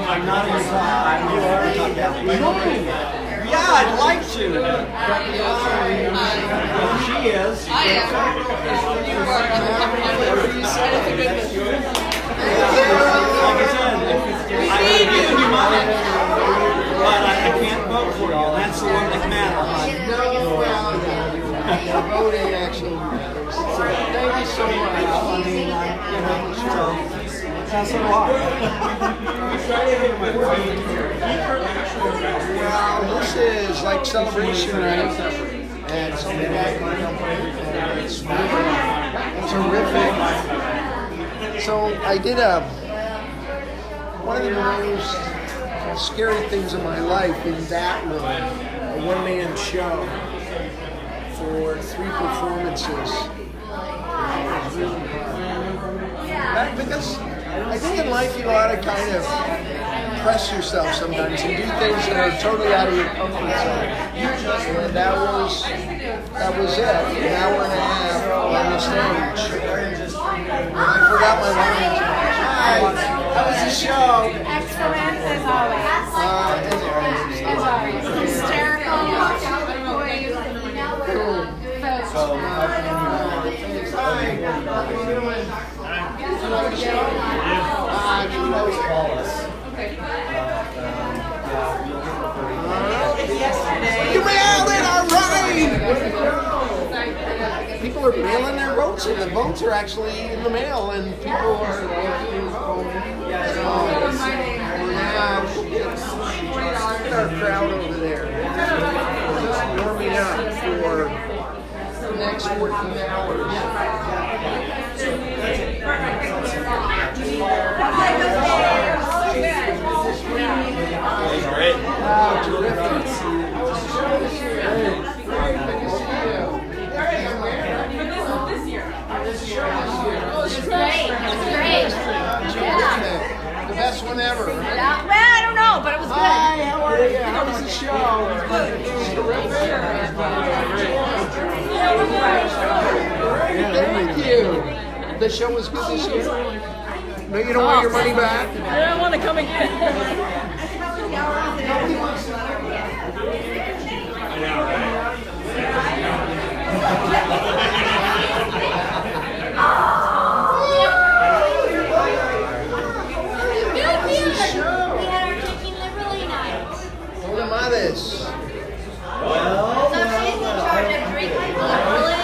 I'm not in the top. You are in the top. Yeah, I'd like to. She is. I am. Like I said, I would have given you money, but I can't vote for you. That's the one that matters. No, well, voting actually matters. Thank you so much. I mean, that's a lot. Well, this is like celebration night, and so many back in the company, and it's really terrific. So I did one of the most scary things in my life in that room, a one-man show for 3 performances. Because I think in life you ought to kind of press yourself sometimes and do things that are totally out of your comfort zone. And that was it. An hour and a half on the stage. And I forgot my lines. Hi, how was the show? Excellent as always. As always. Hysterical. Hi, how are you doing? Did you like the show? You can always call us. You mailed it, all right! People are mailing their votes in. The votes are actually in the mail, and people are looking at our crowd over there. Just warming up for the next 14 hours. Great. Wow, terrific. Great, good to see you. It's great. Terrific. The best one ever, right? Yeah. Well, I don't know, but it was good. Hi, how are you? How was the show? Good. Thank you. The show was good this year? No, you don't want your money back? I want to come again. Hola madres. So she's in charge of drinking liberally,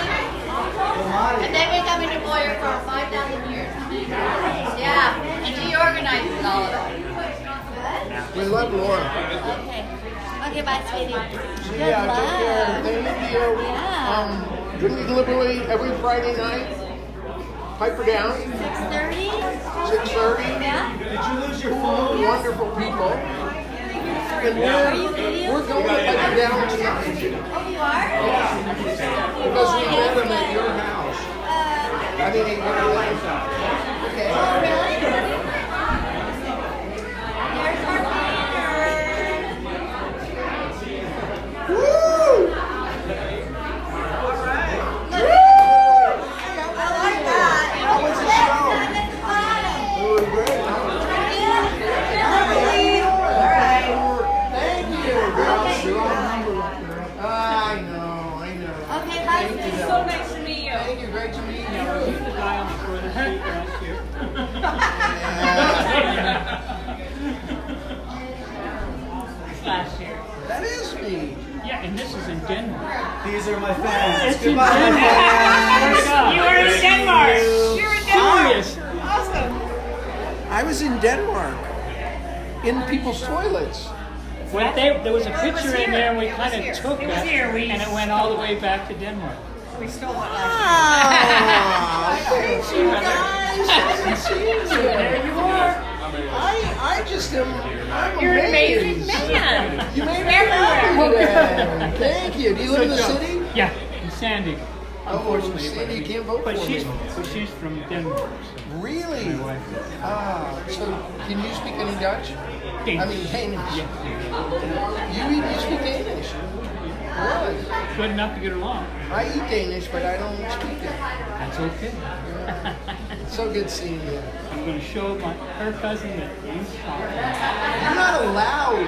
and they've been coming to Voyeur for 5,000 years. Yeah, and she organizes all of it. We love Laura. Okay, bye, sweetie. Yeah, take care. Thank you. Drinking liberally every Friday night. Piper down. 6:30? 6:30. Yeah? Did you lose your phone? Wonderful people. And we're going to Piper down tonight. Oh, you are? Because we met them at your house. I mean, at your house. Okay. Oh, really? There's our Woo! I like that. How was the show? It was great. Thank you, girls. You're all number one. I know. Okay, bye. Thank you. So nice to meet you. Thank you. Great to meet you. The guy on the further seat last year. Last year. That is me. Yeah, and this is in Denmark. These are my fans. It's in Goodbye. Denmark. You were in Denmark. You were in Denmark. Serious. Awesome. I was in Denmark. In people's toilets. Well, there was a picture in there, and we kind of here. took It it, was here. and it went all the way back to Denmark. We stole it last Ah, thank you guys. Haven't seen you. There you are. I just am. I'm You're an amazing amazed. man. You made me happy today. Thank you. Do you live in the Good job. city? Yeah, in Sandy. Unfortunately, Sandy, you can't vote but for she's me. from Denmark. Really? Ah, so can you speak any Dutch? I mean Danish. You speak Danish? Really? Good enough to get along. I eat Danish, but I don't speak it. That's okay. So good seeing you. I'm going to show her cousin that you saw her. You're not allowed.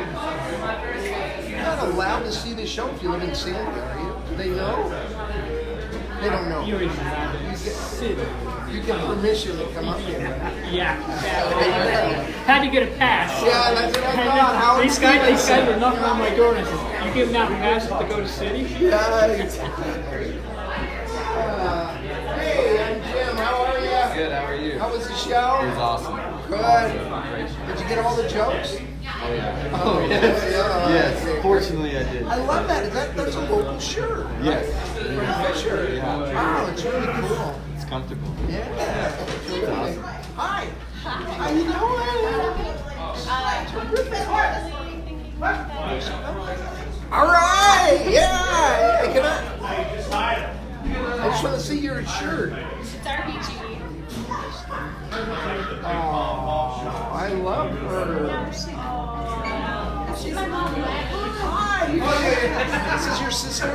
You're not allowed to see the show if you live in Sandy, are you? Do they know? They don't know. You're even allowed to sit. You get permission to come up here, right? Yeah. Had to get a pass. Yeah, that's what I thought. Howard These guys Stevenson. were knocking on my door and I said, "You giving out passes to go to city?" Right. Hey, I'm Jim. How are you? Good, how are you? How was the show? It was awesome. Good. Did you get all the jokes? Oh yeah. Oh, yes. Yes, fortunately I did. I love that. That's a local shirt. Yes. From Fisher. Yeah. Wow, it's really cool. It's comfortable. Yeah. Terrific. Hi. How you doing? All right. Yeah. Can I just want to see your shirt. It's RPG. Oh, I love her. Hi. This is your sister?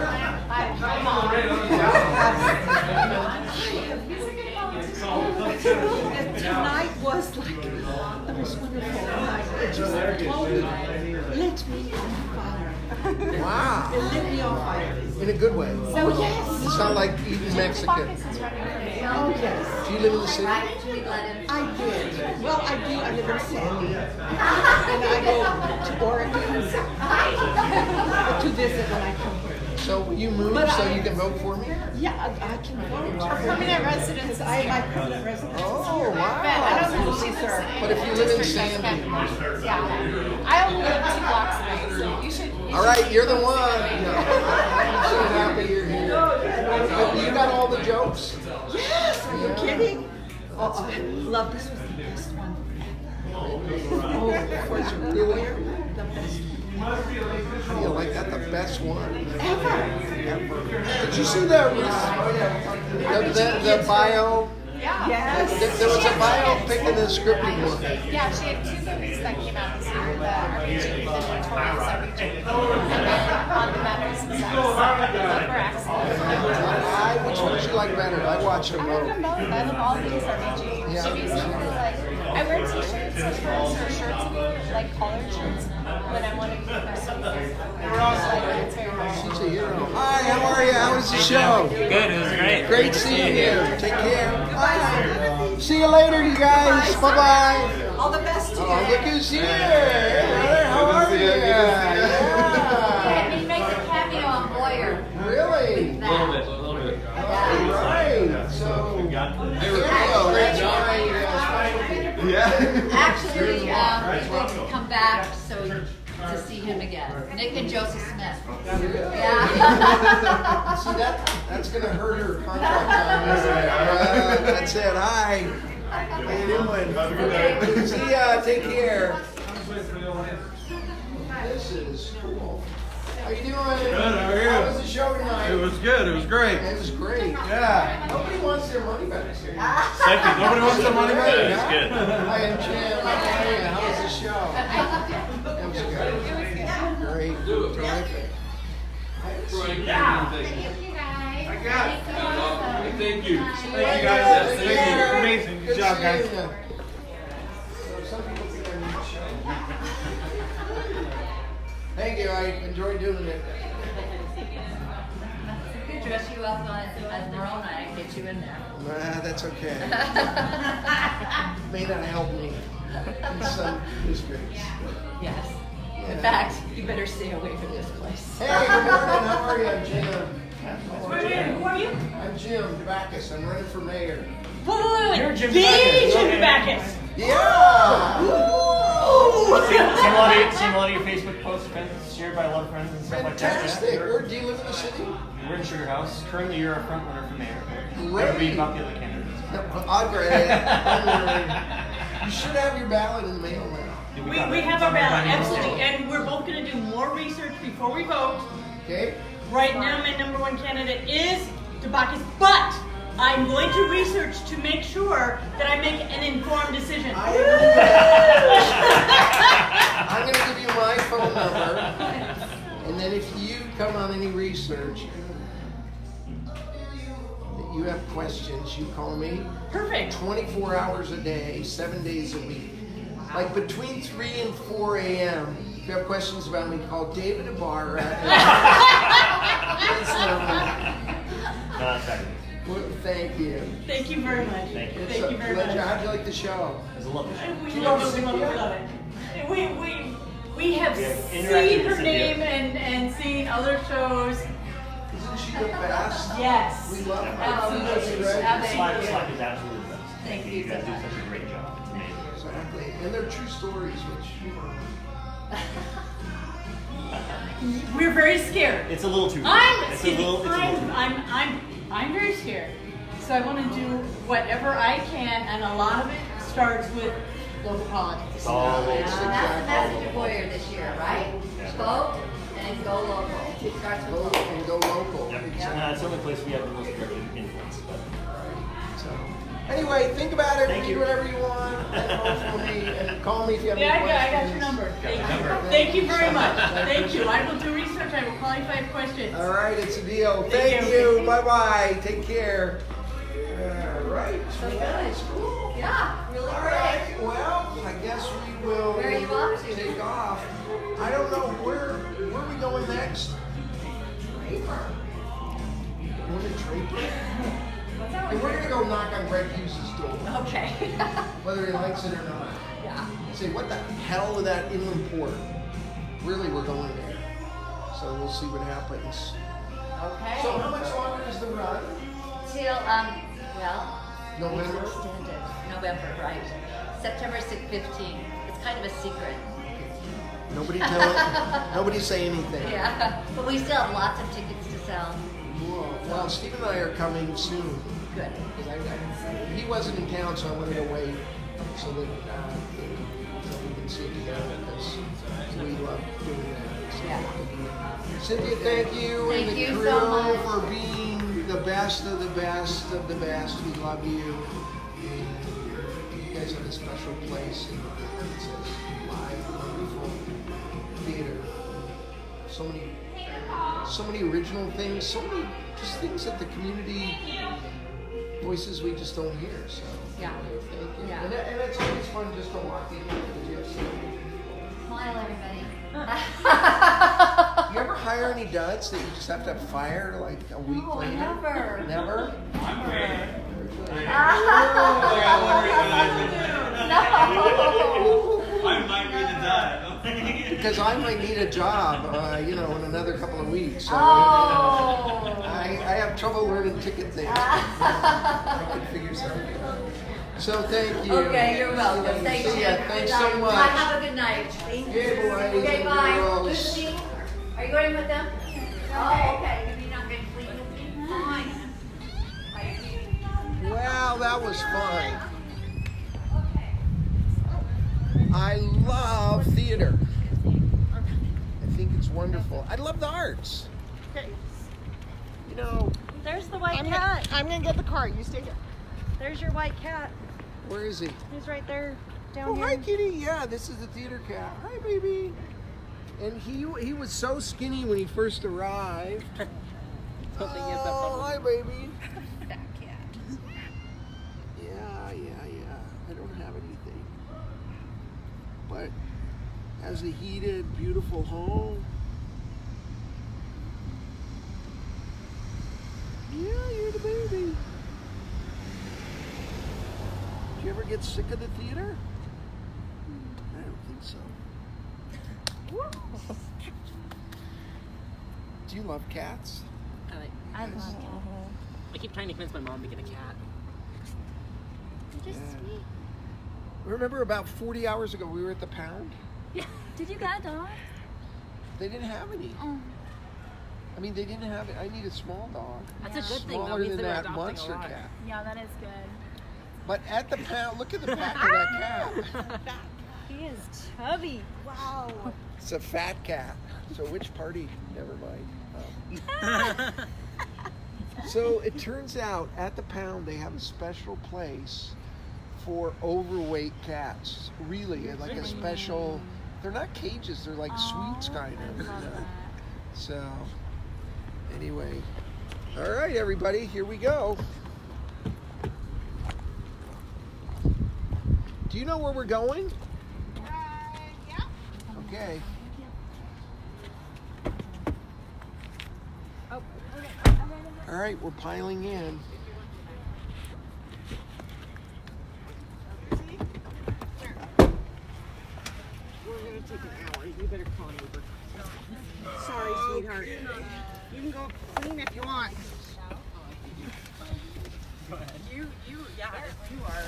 Tonight was like the most wonderful night. It just totally lit me on fire. Wow. It lit me on fire. In a good way. So yes. It's not like eating Mexican. Oh yes. Do you live in the city? I did. Well, I do. I live in Sandy. And I go to Oregon to visit when I come here. So will you move so you can vote for me? Yeah, I can vote. Permanent residence, I have my permanent residence. Oh, wow. But I don't know who sir. But if you live in Sandy. Yeah. I only live 2 blocks away, so you should. All right, you're the one. I'm so happy you're here. You got all the jokes? Yes, are you kidding? Oh, I love this was the best one. Oh, Was it really? the best How do you like that? The best one ever. ever. Did you see the bio? Yeah. Yes. There was a biopic and a scripted one. Yeah, she had 2 movies that came out this year, the RPG, the Notorious RPG, and then On the Meadows and Sex, Lover Accident. Which one did you like better? I watched them I both. love them both. I love all of these RPG. Yeah. She basically like, I wear t-shirts of hers or shirts of hers, like collared shirts, when I want to be with myself. It's very hard. She's a hero. Hi, how are you? How was the show? Good, it was great. Great seeing you. Take care. Bye. See you later, you guys. Bye-bye. All the best to you. Oh, look who's here. Hey, brother, how are you? Yeah. He makes a cameo on Voyeur. Really? A little bit. All right. So, cameo. That's right. Yeah. Actually, he would come back to see him again. Nick and Joseph Smith. Yeah. See, that's going to hurt her contract time. That's it. Hi. How you doing? See ya. Take care. This is cool. How you doing? Good, how are you? How was the show tonight? It was good. It was great. It was great. Yeah. Nobody wants their money back. Thank you. Nobody wants their money back? It was good. Hi, I'm Jim. How are you? How was the show? It was good. Great. Terrific. Thank you. Thank you, guys. Thank you. Amazing. Good job, guys. seeing you. So some people think I'm new show. Thank you. I enjoyed doing it. We could dress you up as Verona and get you in there. Nah, that's okay. May not help me in some districts. Yes. Yeah. In fact, you better stay away from this place. Hey, good morning. How are you? I'm Jim. Who are you? I'm Jim Backus. I'm running for mayor. Wait. You're Jim The Backus. Jim Backus. Yeah! Seen a lot of your Facebook posts, friends, shared by a lot of friends and stuff like that. Fantastic. Yeah. Where do you live in the city? We're in Sugar House. Currently, you're a front runner for mayor. Great. Never beat about the other candidates. I'll grab it. You should have your ballot in the mail now. We have our ballot, absolutely. And we're both going to do more research before we vote. Okay? Right now, my #1 candidate is Backus, but I'm going to research to make sure that I make an informed decision. I'm going to give you my phone number, and then if you come on any research that you have questions, you call me. Perfect. 24 hours a day, 7 days a week. Like between 3 and 4 a.m., if you have questions about me, call David Ibarra. Well, thank you. Thank you very much. Thank you. Thank you very much. How'd you like the show? It was a lovely show. We love it. We have interacted seen with her name and seen other shows. Isn't she the best? Yes. We love her. Absolutely. Slack is absolutely the best. Thank you You guys so do much. such a great job. It's amazing. Exactly. And they're true stories, which, We're very scared. It's a little too. I'm very scared. So I want to do whatever I can, and a lot of it starts with local politics. Oh, That's the message of Voyeur this year, right? Yeah. Vote and go local. It starts with vote local. and go local. Yep. It's the only place we have the most direct influence. But So, anyway, think about it. Thank Read you. whatever you want. And vote for me. And call me if you have Yeah, any I got questions. your number. Got your number. Thank you very much. Thank you. I will do research. I will call you if I have questions. All right, it's a deal. Thank Thank you. you. Bye-bye. Take care. All right. So good. That's cool. Yeah, really All great. right. Well, I guess we will Where are you off to? take off. I don't know. Where are we going next? Draper. Going to Draper? And we're going to go knock on Brett Hughes' door, Okay. whether he likes it or not. Yeah. Say, what the hell is that inland port? Really, we're going there. So we'll see what happens. deal? Well, November? it's extended. November, right. September 15th. It's kind of a secret. Nobody say anything. Yeah, but we still have lots of tickets to sell. Cool. Well, Steve and I are coming soon. Good. Because he wasn't in town, so I wanted to wait so that we can see it together because we love doing that. So, Yeah. Cynthia, thank you and Thank the you crew so much. for being the best of the best of the best. We love you. And you guys have a special place in our hearts as live, wonderful theater. So many original things, so many just things that the community voices we just don't hear. So Yeah. thank you. Yeah. And it's always fun just to walk in with you. Smile, everybody. You ever hire any duds that you just have to fire like a week No, later? never. Never? I'm great. No. I might be the dad. Because I might need a job, in another couple of weeks. So Oh. I have trouble learning ticket things. I can figure something out. So thank you. Okay, you're welcome. Thank you. See ya. Thanks Good so night. much. Bye. Have a good night. Thank you. Hey, boys Okay, and bye. girls. Lucy, are you going with them? Oh, okay. Maybe not going to sleep with me. Fine. Well, that was fun. I love theater. I think it's wonderful. I love the arts. Okay. There's the white I'm cat. gonna get the car. You stay here. There's your white cat. Where is he? He's right there down Oh, here. hi, kitty. Yeah, this is the theater cat. Hi, baby. And he was so skinny when he first arrived. Oh, hi, baby. Fat cat. Yeah. I don't have anything. But has a heated, beautiful home. Yeah, you're the baby. Do you ever get sick of the theater? I don't think so. Do you love cats? I love cats. I keep trying to convince my mom to get a cat. They're just sweet. Remember about 40 hours ago we were at the pound? Yeah. Did you get a dog? They didn't have any. Oh. I mean, they didn't have it. I need a small dog. That's a good thing, though. Smaller Means than they were that adopting monster a lot. cat. Yeah, that is good. But at the pound, look at the back of that cat. He is chubby. Wow. It's a fat cat. So which party? Never mind. So it turns out at the pound they have a special place for overweight cats. Really, like a special. They're not cages. They're like suites, kind of. So anyway, all right, everybody, here we go. Do you know where we're going? Yeah. Okay. Oh, All right, we're piling in. We're gonna take an hour. You better call an Uber. Sorry, sweetheart. You can go clean if you want. You are.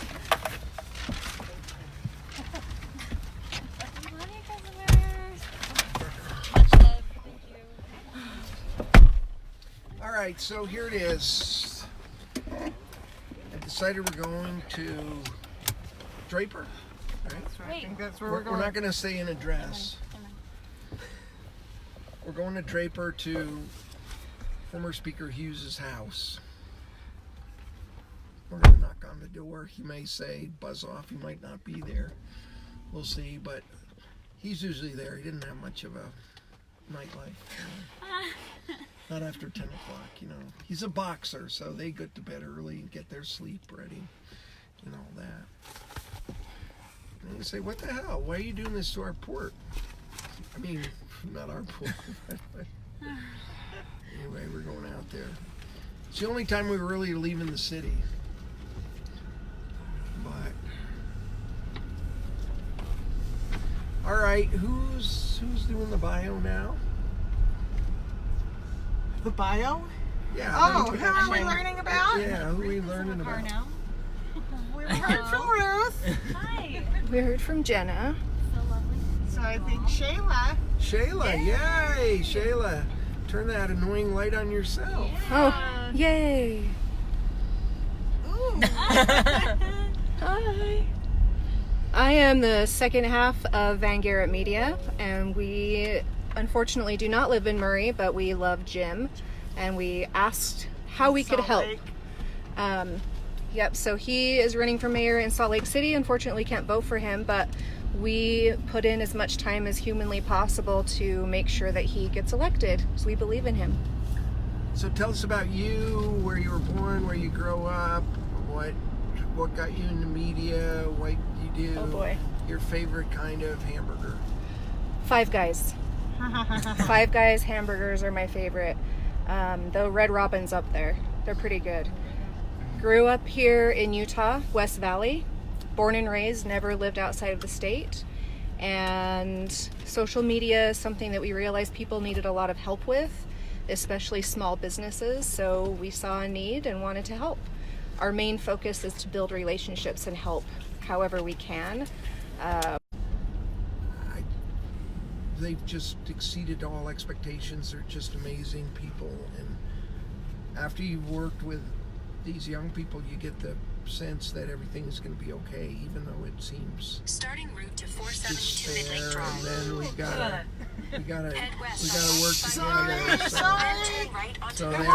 Much love. Thank you. All right, so here it is. I decided we're going to Draper. Right? I think that's where We're not going to stay in a dress. We're going to Draper to former Speaker Hughes's house. We're going to knock on the door. He may say, buzz off. He might not be there. We'll see, but he's usually there. He didn't have much of a nightlife. Not after 10 o'clock, He's a boxer, so they go to bed early and get their sleep ready and all that. And you say, what the hell? Why are you doing this to our port? I mean, not our port. Anyway, we're going out there. It's the only time we were really leaving the city. But all right, who's doing the bio now? The bio? Yeah. Oh, who are we learning about? Yeah, who are we learning about? We heard from Ruth. Hi. We heard from Jenna. So lovely. So I think Shayla. Shayla, yay! Shayla, turn that annoying light on yourself. Oh, yay. Ooh. Hi. I am the second half of Van Garrett Media, and we unfortunately do not live in Murray, but we love Jim, and we asked how we could help. Yep, so he is running for mayor in Salt Lake City. Unfortunately, can't vote for him, but we put in as much time as humanly possible to make sure that he gets elected, so we believe in him. So tell us about you, where you were born, where you grew up, what got you into media, what you do. Oh boy. Your favorite kind of hamburger. Five Guys. Five Guys hamburgers are my favorite. Though Red Robin's up there. They're pretty good. Grew up here in Utah, West Valley. Born and raised, never lived outside of the state. And social media is something that we realized people needed a lot of help with, especially small businesses. So we saw a need and wanted to help. Our main focus is to build relationships and help however we can. They've just exceeded all expectations. They're just amazing people. And after you've worked with these young people, you get the sense that everything is going to be okay, even though it seems starting route to 472 Midlake despair. Drive. And then we gotta Head west. work together. So there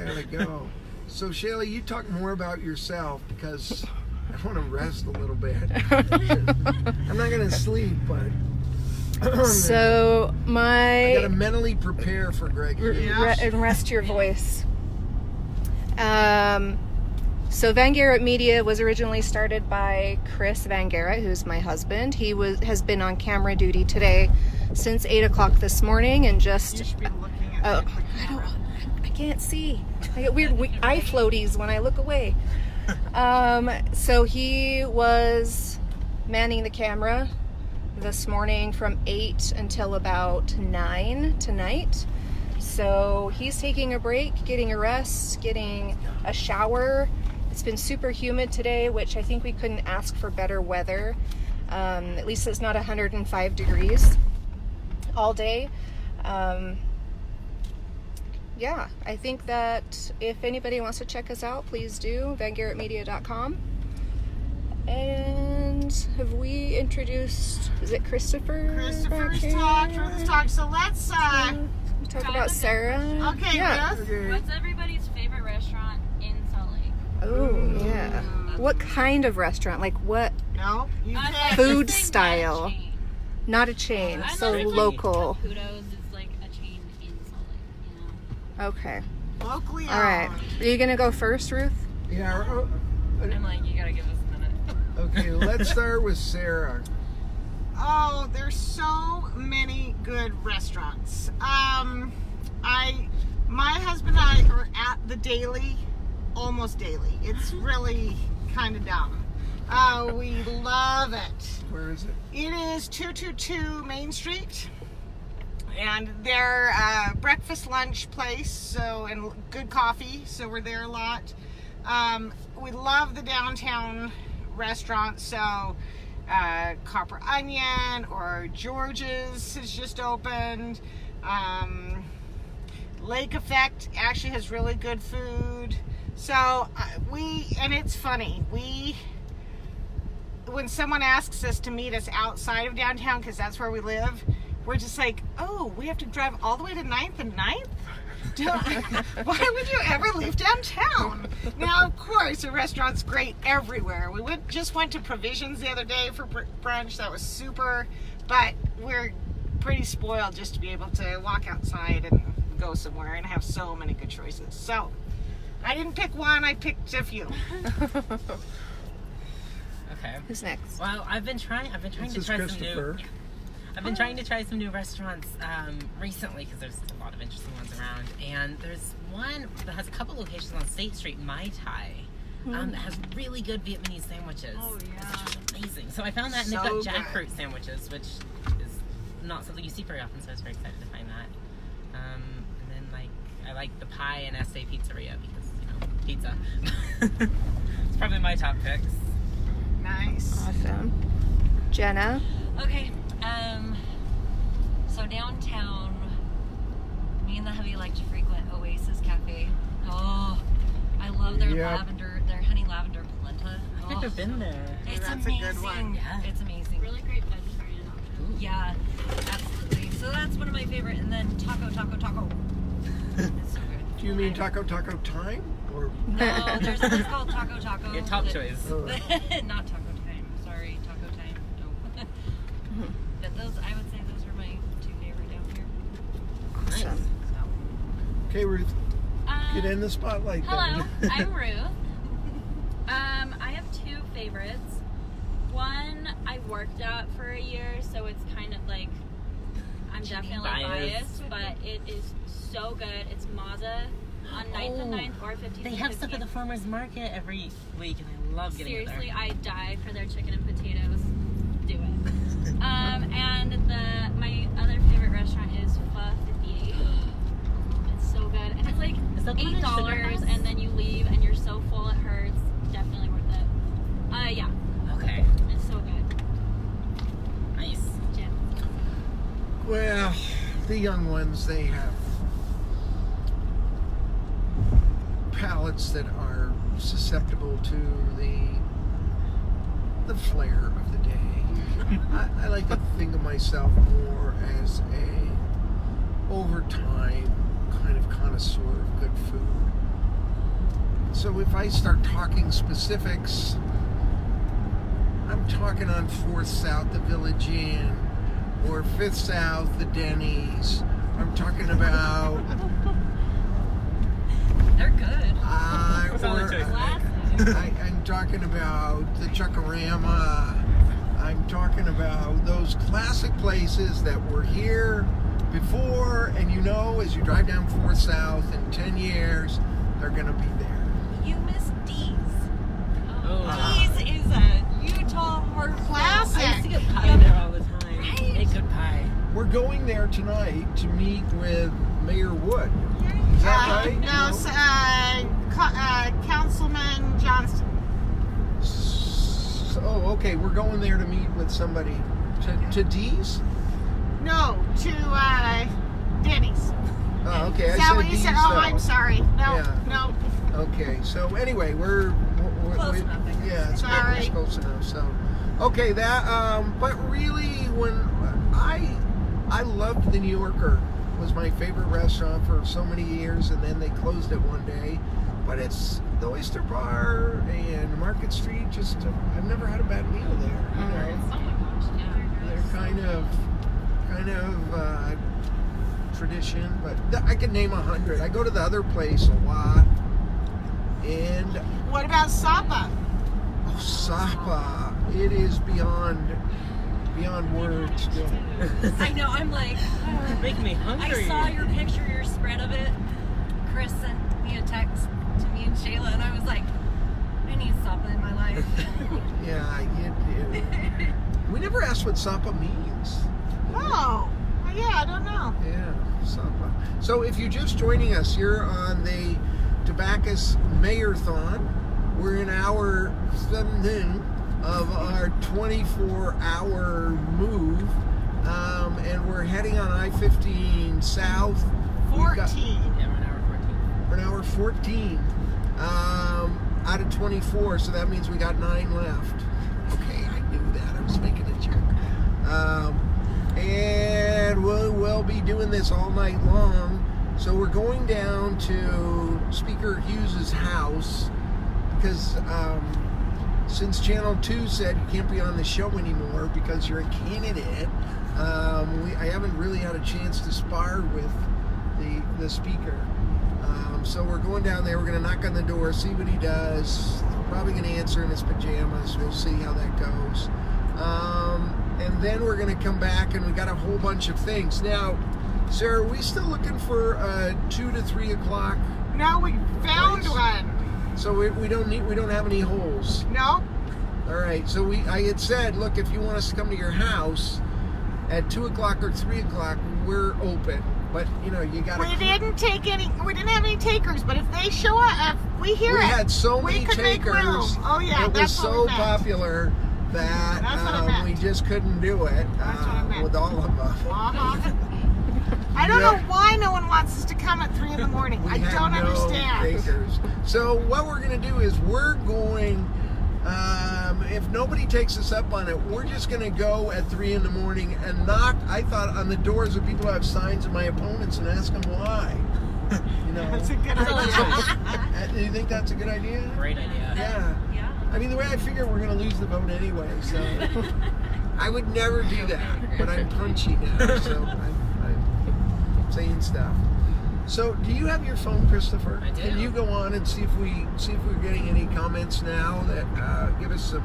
we gotta go. So Shayla, you talk more about yourself because I want to rest a little bit. I'm not gonna sleep, but So I gotta mentally prepare for Greg. And rest your voice. So Van Garrett Media was originally started by Chris Van Garrett, who's my husband. He has been on camera duty today since 8 o'clock this morning, and just You should be looking at the camera. I can't see. I get weird eye floaties when I look away. So he was manning the camera this morning from 8 until about 9 tonight. So he's taking a break, getting a rest, getting a shower. It's been super humid today, which I think we couldn't ask for better weather. At least it's not 105 degrees all day. Yeah, I think that if anybody wants to check us out, please do, vangarrettmedia.com. And have we introduced, is it Christopher? Christopher's talked, Ruth's talked. So let's talk about Sarah. Okay, yeah. Ruth. What's everybody's favorite restaurant in Salt Lake? Oh, yeah. What kind of restaurant? Like what? No, you can't. Food style. Not a chain, so local. Kudos is like a chain in Salt Lake, you know. Okay. Locally owned. All right. Are you gonna go first, Ruth? Yeah. I'm like, you gotta give us a minute. Okay, let's start with Sarah. Oh, there's so many good restaurants. My husband and I are at the Daily almost daily. It's really kind of dumb. We love it. Where is it? It is 222 Main Street. And they're a breakfast lunch place, so, and good coffee, so we're there a lot. We love the downtown restaurants, so Copper Onion or George's has just opened. Lake Effect actually has really good food. So and it's funny, when someone asks us to meet us outside of downtown, because that's where we live, we're just like, oh, we have to drive all the way to 9th and 9th? Why would you ever leave downtown? Now, of course, the restaurant's great everywhere. We just went to Provisions the other day for brunch. That was super, but we're pretty spoiled just to be able to walk outside and go somewhere and have so many good choices. So I didn't pick one, I picked a few. Okay. Who's next? Well, I've been trying to try some new. Yeah. I've been trying to try some new restaurants recently because there's a lot of interesting ones around, and there's one that has a couple locations on State Street in Mai Tai that has really good Vietnamese sandwiches. Oh yeah, it's amazing. So I found that, and they've got jackfruit sandwiches, which is not something you see very often. So I was very excited to find that. And then like the Pie and SA Pizzeria because, pizza. It's probably my top picks. Nice. Awesome. Jenna? Okay, so downtown, me and the hubby like to frequent Oasis Cafe. Oh, I love their their honey lavender polenta. I've never been there. It's That's amazing. a good one. Yeah. It's amazing. Really great vegetarian option. Yeah, absolutely. So that's one of my favorite. And then taco. It's so good. Do you mean taco time? Or No, there's one called Taco. Your top choice. Not Taco Time. Sorry, Taco Time. No. But those, I would say those are my two favorite down here. Awesome. Okay, Ruth, get in the spotlight. Hello, then. I'm Ruth. I have two favorites. One I worked at for a year, so it's kind of like I'm definitely biased, but it is so good. It's Maza on 9th and 9th or 15th. They and have stuff 15th. at the farmer's market every week, and I love getting Seriously, it there. I die for their chicken and potatoes. Do it. And my other favorite restaurant is Pho Fifty. It's so good, and it's like $8, and then you leave, and you're so full it hurts. Definitely worth it. Yeah. Okay. It's so good. Nice. Jim. Well, the young ones, they have palates that are susceptible to the flair of the day. I like to think of myself more as a overtime kind of connoisseur of good food. So if I start talking specifics, I'm talking on 4th South, the Village Inn, or 5th South, the Denny's. I'm talking about... They're good. I'm talking about the Chuckarama. I'm talking about those classic places that were here before, and as you drive down 4th South in 10 years, they're going to be there. You miss Dee's. Dee's is a Utah hard classic. I used to get pie there all the time. Right? Make good pie. We're going there tonight to meet with Mayor Wood. Is that right? No, Councilman Johnston. Oh, okay. We're going there to meet with somebody. To Dee's? No, to Denny's. Oh, okay. Is that what you said? Oh, I'm sorry. No. Okay. So anyway, we're Close enough, I guess. Yeah, it's Sorry. close enough. So, okay, but really, when I loved the New Yorker, was my favorite restaurant for so many years, and then they closed it one day. But it's the Oyster Bar and Market Street. I've never had a bad meal there. Oh my gosh, yeah. They're kind of tradition, but I can name 100. I go to the other place a lot. And what about Sapa? Oh, Sapa! It is beyond words. I know. I'm like, making me hungry. I saw your picture, your spread of it. Chris sent me a text to me and Shayla, and I was like, I need Sapa in my life. Yeah, we never asked what Sapa means. Oh, yeah, I don't know. Yeah, Sapa. So if you're just joining us, you're on the Tobacco Mayor-a-Thon. We're in hour 17 of our 24-hour move, and we're heading on I-15 south. 14. Yeah, we're an hour 14. We're an hour 14 out of 24, so that means we got 9 left. Okay, I knew that. I was making a joke. And we'll be doing this all night long. So we're going down to Speaker Hughes' house because since Channel 2 said you can't be on the show anymore because you're a candidate, I haven't really had a chance to spar with the speaker. So we're going down there. We're going to knock on the door, see what he does. Probably going to answer in his pajamas. We'll see how that goes. And then we're going to come back, and we got a whole bunch of things. Now, Sarah, are we still looking for 2 to 3 o'clock? No, we found one. So we don't have any holes. No. All right. So I had said, look, if you want us to come to your house at 2 o'clock or 3 o'clock, we're open. But you know, you got. We didn't have any takers, but if they show up, if we hear we it. had so many could make takers. room. Oh yeah, it that's was what so we meant. popular that That's what I meant. we just couldn't do it with all of them. Uh-huh. I don't know why no one wants us to come at 3 in the morning. I don't understand. Takers. So what we're going to do is we're going. If nobody takes us up on it, we're just going to go at 3 in the morning and knock, I thought, on the doors of people who have signs of my opponents and ask them why. You know, that's a good idea. Do you think that's a good idea? Great idea. Yeah. I mean, the way I figure we're going to lose the vote anyway, so I would never do that. But I'm punchy now, so I'm saying stuff. So, do you have your phone, Christopher? I do. Can you go on and see if we're getting any comments now that give us some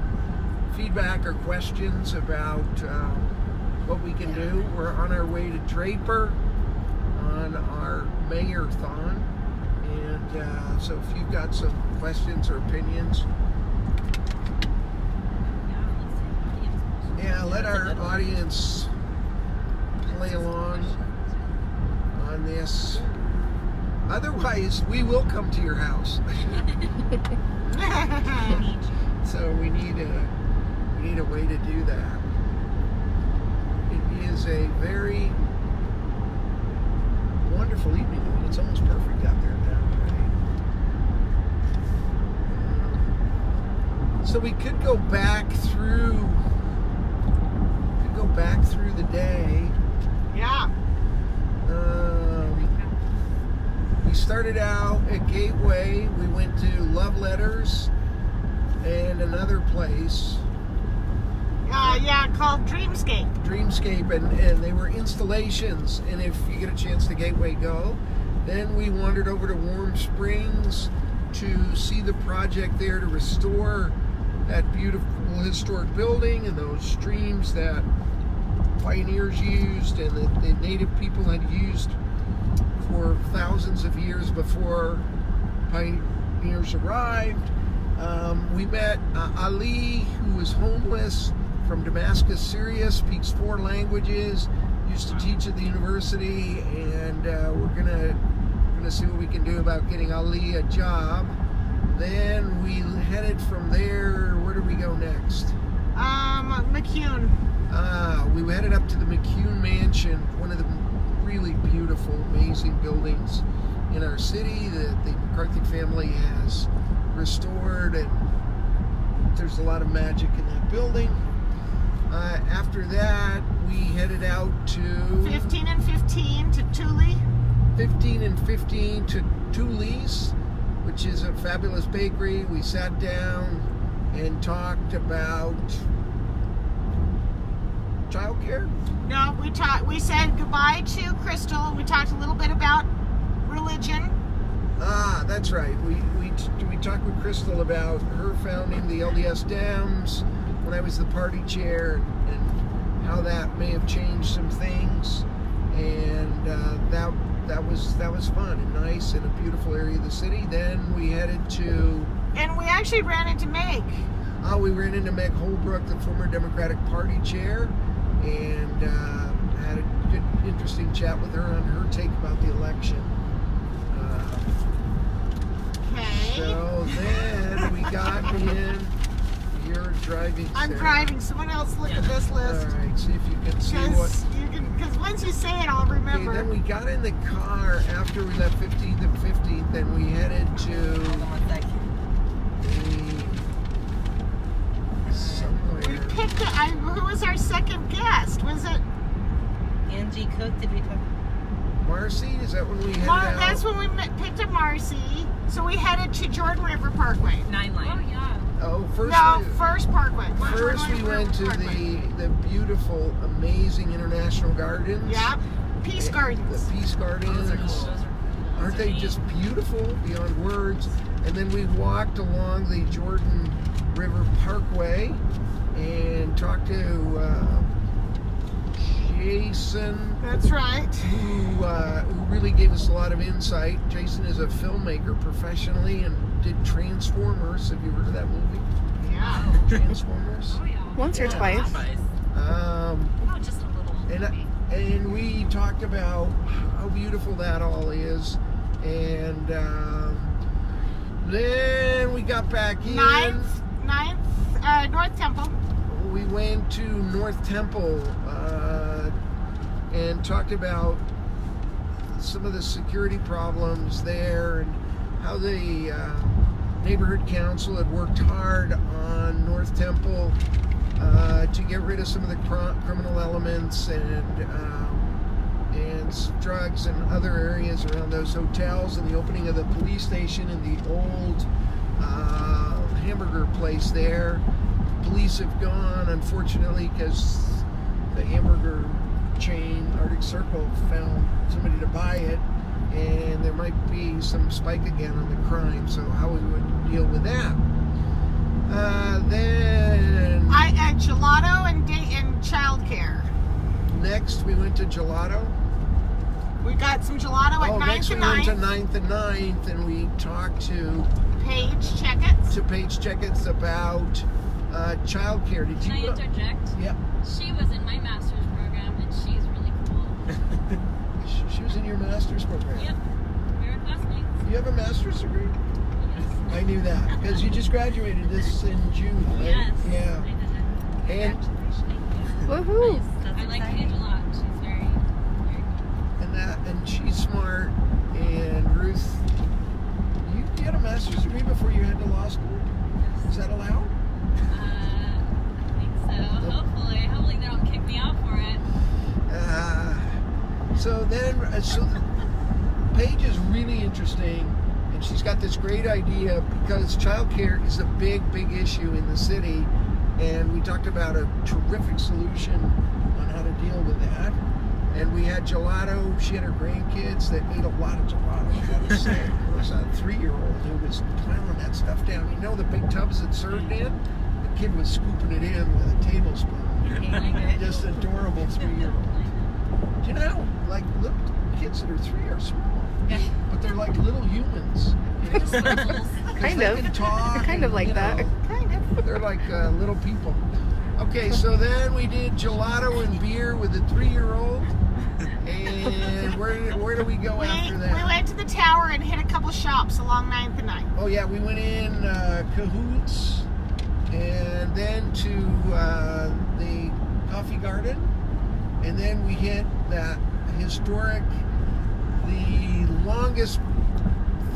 feedback or questions about what we can do? We're on our way to Draper on our Mayor-a-Thon, and so if you've got some questions or opinions, let our audience play along on this. Otherwise, we will come to your house. So we need a way to do that. It is a very wonderful evening. I mean, it's almost perfect out there now. Right? So we could go back through. The day. Yeah. We started out at Gateway. We went to Love Letters and another place. Called Dreamscape. Dreamscape, and they were installations. And if you get a chance to Gateway, go. Then we wandered over to Warm Springs to see the project there to restore that beautiful historic building and those streams that pioneers used and that the native people had used for thousands of years before pioneers arrived. We met Ali, who was homeless from Damascus, Syria, speaks 4 languages, used to teach at the university, and we're gonna see what we can do about getting Ali a job. Then we headed from there. Where do we go next? McCune. We headed up to the McCune Mansion, one of the really beautiful, amazing buildings in our city that the McCarthy family has restored, and there's a lot of magic in that building. After that, we headed out to 15 and 15 to Thule. 15 and 15 to Thule's, which is a fabulous bakery. We sat down and talked about childcare. No, we said goodbye to Crystal. We talked a little bit about religion. That's right. We talked with Crystal about her founding the LDS Dems when I was the party chair, and how that may have changed some things, and that was fun and nice in a beautiful area of the city. Then we headed to, and we actually ran into Meg. We ran into Meg Holbrook, the former Democratic Party chair, and had a good, interesting chat with her on her take about the election. Okay. So then we got in. You're driving. I'm Sarah. driving. Someone else look at this list. All right. See if you can see what. Because once you say it, I'll remember. Okay, then we got in the car after we left 15th and 15th. Then we headed to. Somewhere. We picked. Who was our second guest? Was it Angie Cook? Did we talk? Marcy? Is that when we headed out? That's when we picked up Marcy. So we headed to Jordan River Parkway. 9 Line. Oh yeah. First Parkway. First we went to the beautiful, amazing International Gardens. Yeah. Peace Gardens. The Peace Gardens. Aren't they just beautiful beyond words? And then we walked along the Jordan River Parkway and talked to Jason. That's right. Who really gave us a lot of insight. Jason is a filmmaker professionally and did Transformers. Have you heard of that movie? Yeah. Transformers? Oh yeah. Once or twice. Oh, just a little movie. and we talked about how beautiful that all is, and then we got back in. North Temple. We went to North Temple and talked about some of the security problems there and how the neighborhood council had worked hard on North Temple to get rid of some of the criminal elements and drugs and other areas around those hotels, and the opening of the police station and the old hamburger place there. Police have gone, unfortunately, because the hamburger chain Arctic Circle found somebody to buy it, and there might be some spike again on the crime, so how we would deal with that. Then I had gelato and childcare. Next we went to gelato. We got some gelato at 9th next and we 9th. went to 9th and 9th, and we talked to Paige Checketts. about childcare. Did Can I you interject? Yep. She was in my master's program, and she's really cool. She was in your master's program. Yep. We were classmates. You have a master's degree? Yes. I knew that because you just graduated this in June, right? Yes. Yeah. I did it. And Woohoo! I like Paige a lot. She's very, very cool. and she's smart. And Ruth, you had a master's degree before you head to law school? Is that allowed? I think so. Hopefully they don't kick me out for it. So Paige is really interesting, and she's got this great idea because childcare is a big issue in the city, and we talked about a terrific solution on how to deal with that. And we had gelato. She had her grandkids that ate a lot of gelato, I gotta say. There was a 3-year-old who was piling that stuff down. You know the big tubs that served in? The kid was scooping it in with a tablespoon. Just adorable 3-year-old. Do you know, like, little kids that are 3 are small, but they're like little humans. You know? Kind they of. can talk. They're kind of like you that. know, Kind of. They're like little people. Okay, so then we did gelato and beer with a 3-year-old. And where do we go after that? We went to the tower and hit a couple shops along 9th and 9th. Oh yeah, we went in Cahoots, and then to the Coffee Garden, and then we hit that historic, the longest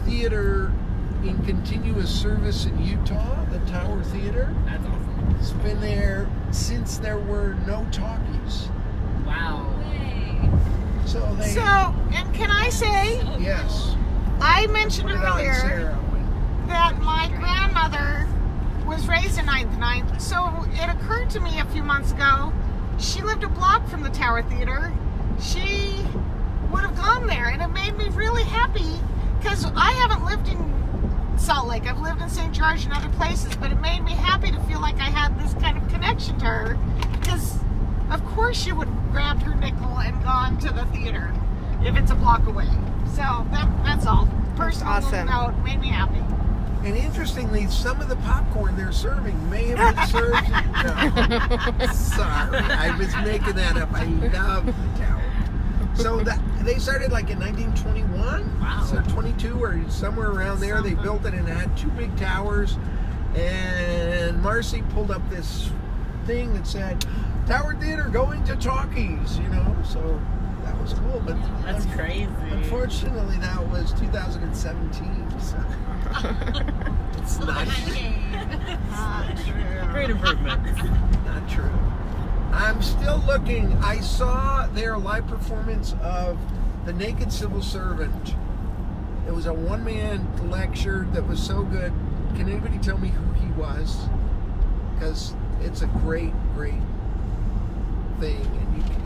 theater in continuous service in Utah, the Tower Theater. That's awesome. It's been there since there were no talkies. Wow. So, and can I say, yes. I mentioned Put it on, earlier Sarah. that my grandmother was raised in 9th and 9th, so it occurred to me a few months ago, she lived a block from the Tower Theater. She would have gone there, and it made me really happy, because I haven't lived in Salt Lake. I've lived in St. George and other places, but it made me happy to feel like I had this kind of connection to her, because of course she would have grabbed her nickel and gone to the theater if it's a block away. So that's all. Personal Awesome. note, made me happy. And interestingly, some of the popcorn they're serving may have been served. No, sorry, I was making that up. I love the tower. So they started like in 1921, Wow. So 22 or somewhere around there. They built it and it had 2 big towers. And Marcy pulled up this thing that said, Tower Theater going to talkies, you know, so that was cool. But That's crazy. unfortunately, that was 2017, so it's not Great improvement. not true. I'm still looking. I saw their live performance of The Naked Civil Servant. It was a one-man lecture that was so good. Can anybody tell me who he was? Because it's a great thing,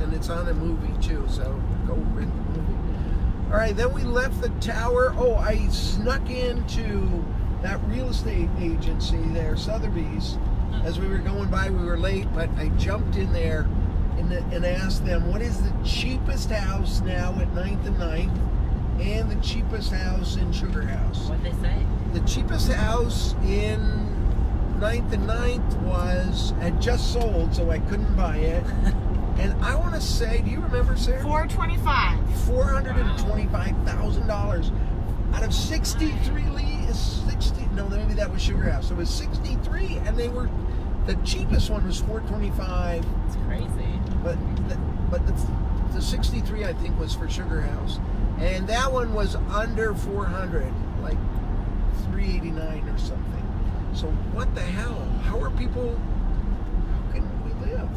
and it's on a movie too, so go rent the movie. All right, then we left the tower. Oh, I snuck into that real estate agency there, Sotheby's. As we were going by, we were late, but I jumped in there and asked them, what is the cheapest house now at 9th and 9th and the cheapest house in Sugar House? What'd they say? The cheapest house in 9th and 9th had just sold, so I couldn't buy it. And I want to say, do you remember, Sarah? $425. $425,000 out of 63 no, maybe that was Sugar House. So it was 63, and they were, the cheapest one was $425. It's crazy. But the 63 I think was for Sugar House, and that one was under 400, like 389 or something. So what the hell? How can we live?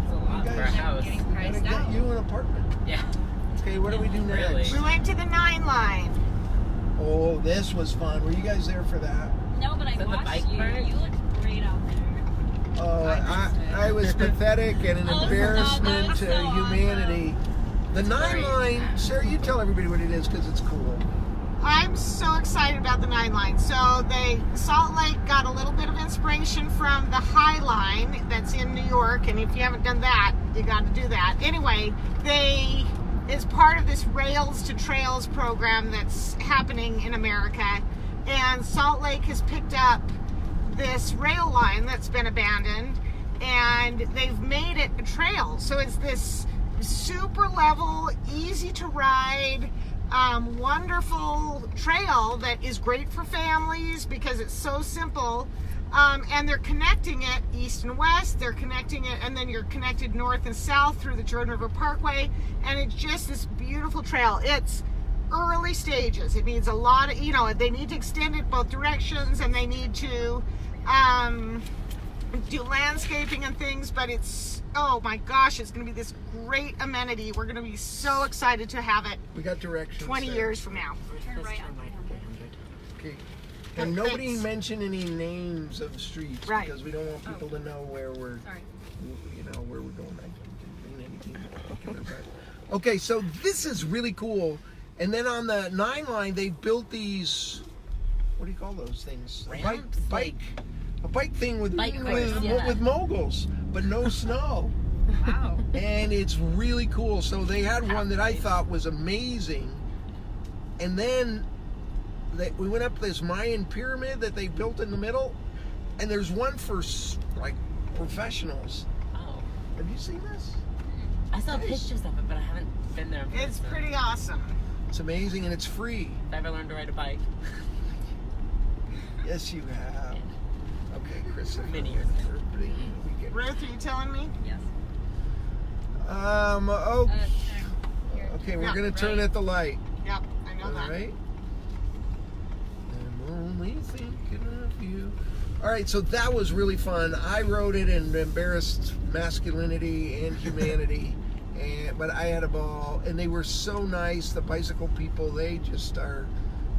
It's a lot for a house. We gotta get you an apartment. Yeah. Okay, what do we do next? Really? We went to the 9 line. Oh, this was fun. Were you guys there for that? No, but I watched you. You look great out there. Oh, I was pathetic and an embarrassment to humanity. The 9 line, Sarah, you tell everybody what it is because it's cool. I'm so excited about the 9 line. So Salt Lake got a little bit of inspiration from the High Line that's in New York, and if you haven't done that, you got to do that. Anyway, they is part of this Rails to Trails program that's happening in America, and Salt Lake has picked up this rail line that's been abandoned, and they've made it a trail. So it's this super level, easy to ride, wonderful trail that is great for families because it's so simple. And they're connecting it east and west, they're connecting it, and then you're connected north and south through the Jordan River Parkway, and it's just this beautiful trail. It's early stages. It needs a lot of, they need to extend it both directions, and they need to do landscaping and things, but it's, oh my gosh, it's going to be this great amenity. We're going to be so excited to have it. We got directions 20 years from now. Turn right on. Okay. And nobody mentioned any names of streets Right. because we don't want people to know where we're, Sorry. where we're going. I didn't mean anything particular, but okay. So this is really cool. And then on the 9 line, they built these. What do you call those things? Ramps? A bike thing with Bike moguls, but no snow. Wow. And it's really cool. So they had one that I thought was amazing, and then we went up this Mayan pyramid that they built in the middle, and there's one for like professionals. Oh. Have you seen this? I saw pictures of it, but I haven't been there. It's pretty awesome. It's amazing, and it's free. If I ever learned to ride a bike. Yes, you have. Okay, Chris. Many years ago. Ruth, are you telling me? Yes. Okay, we're gonna turn at the light. Yep, I know that. All right. I'm only thinking of you. All right, so that was really fun. I wrote it in embarrassed masculinity and humanity, but I had a ball, and they were so nice. The bicycle people, they just are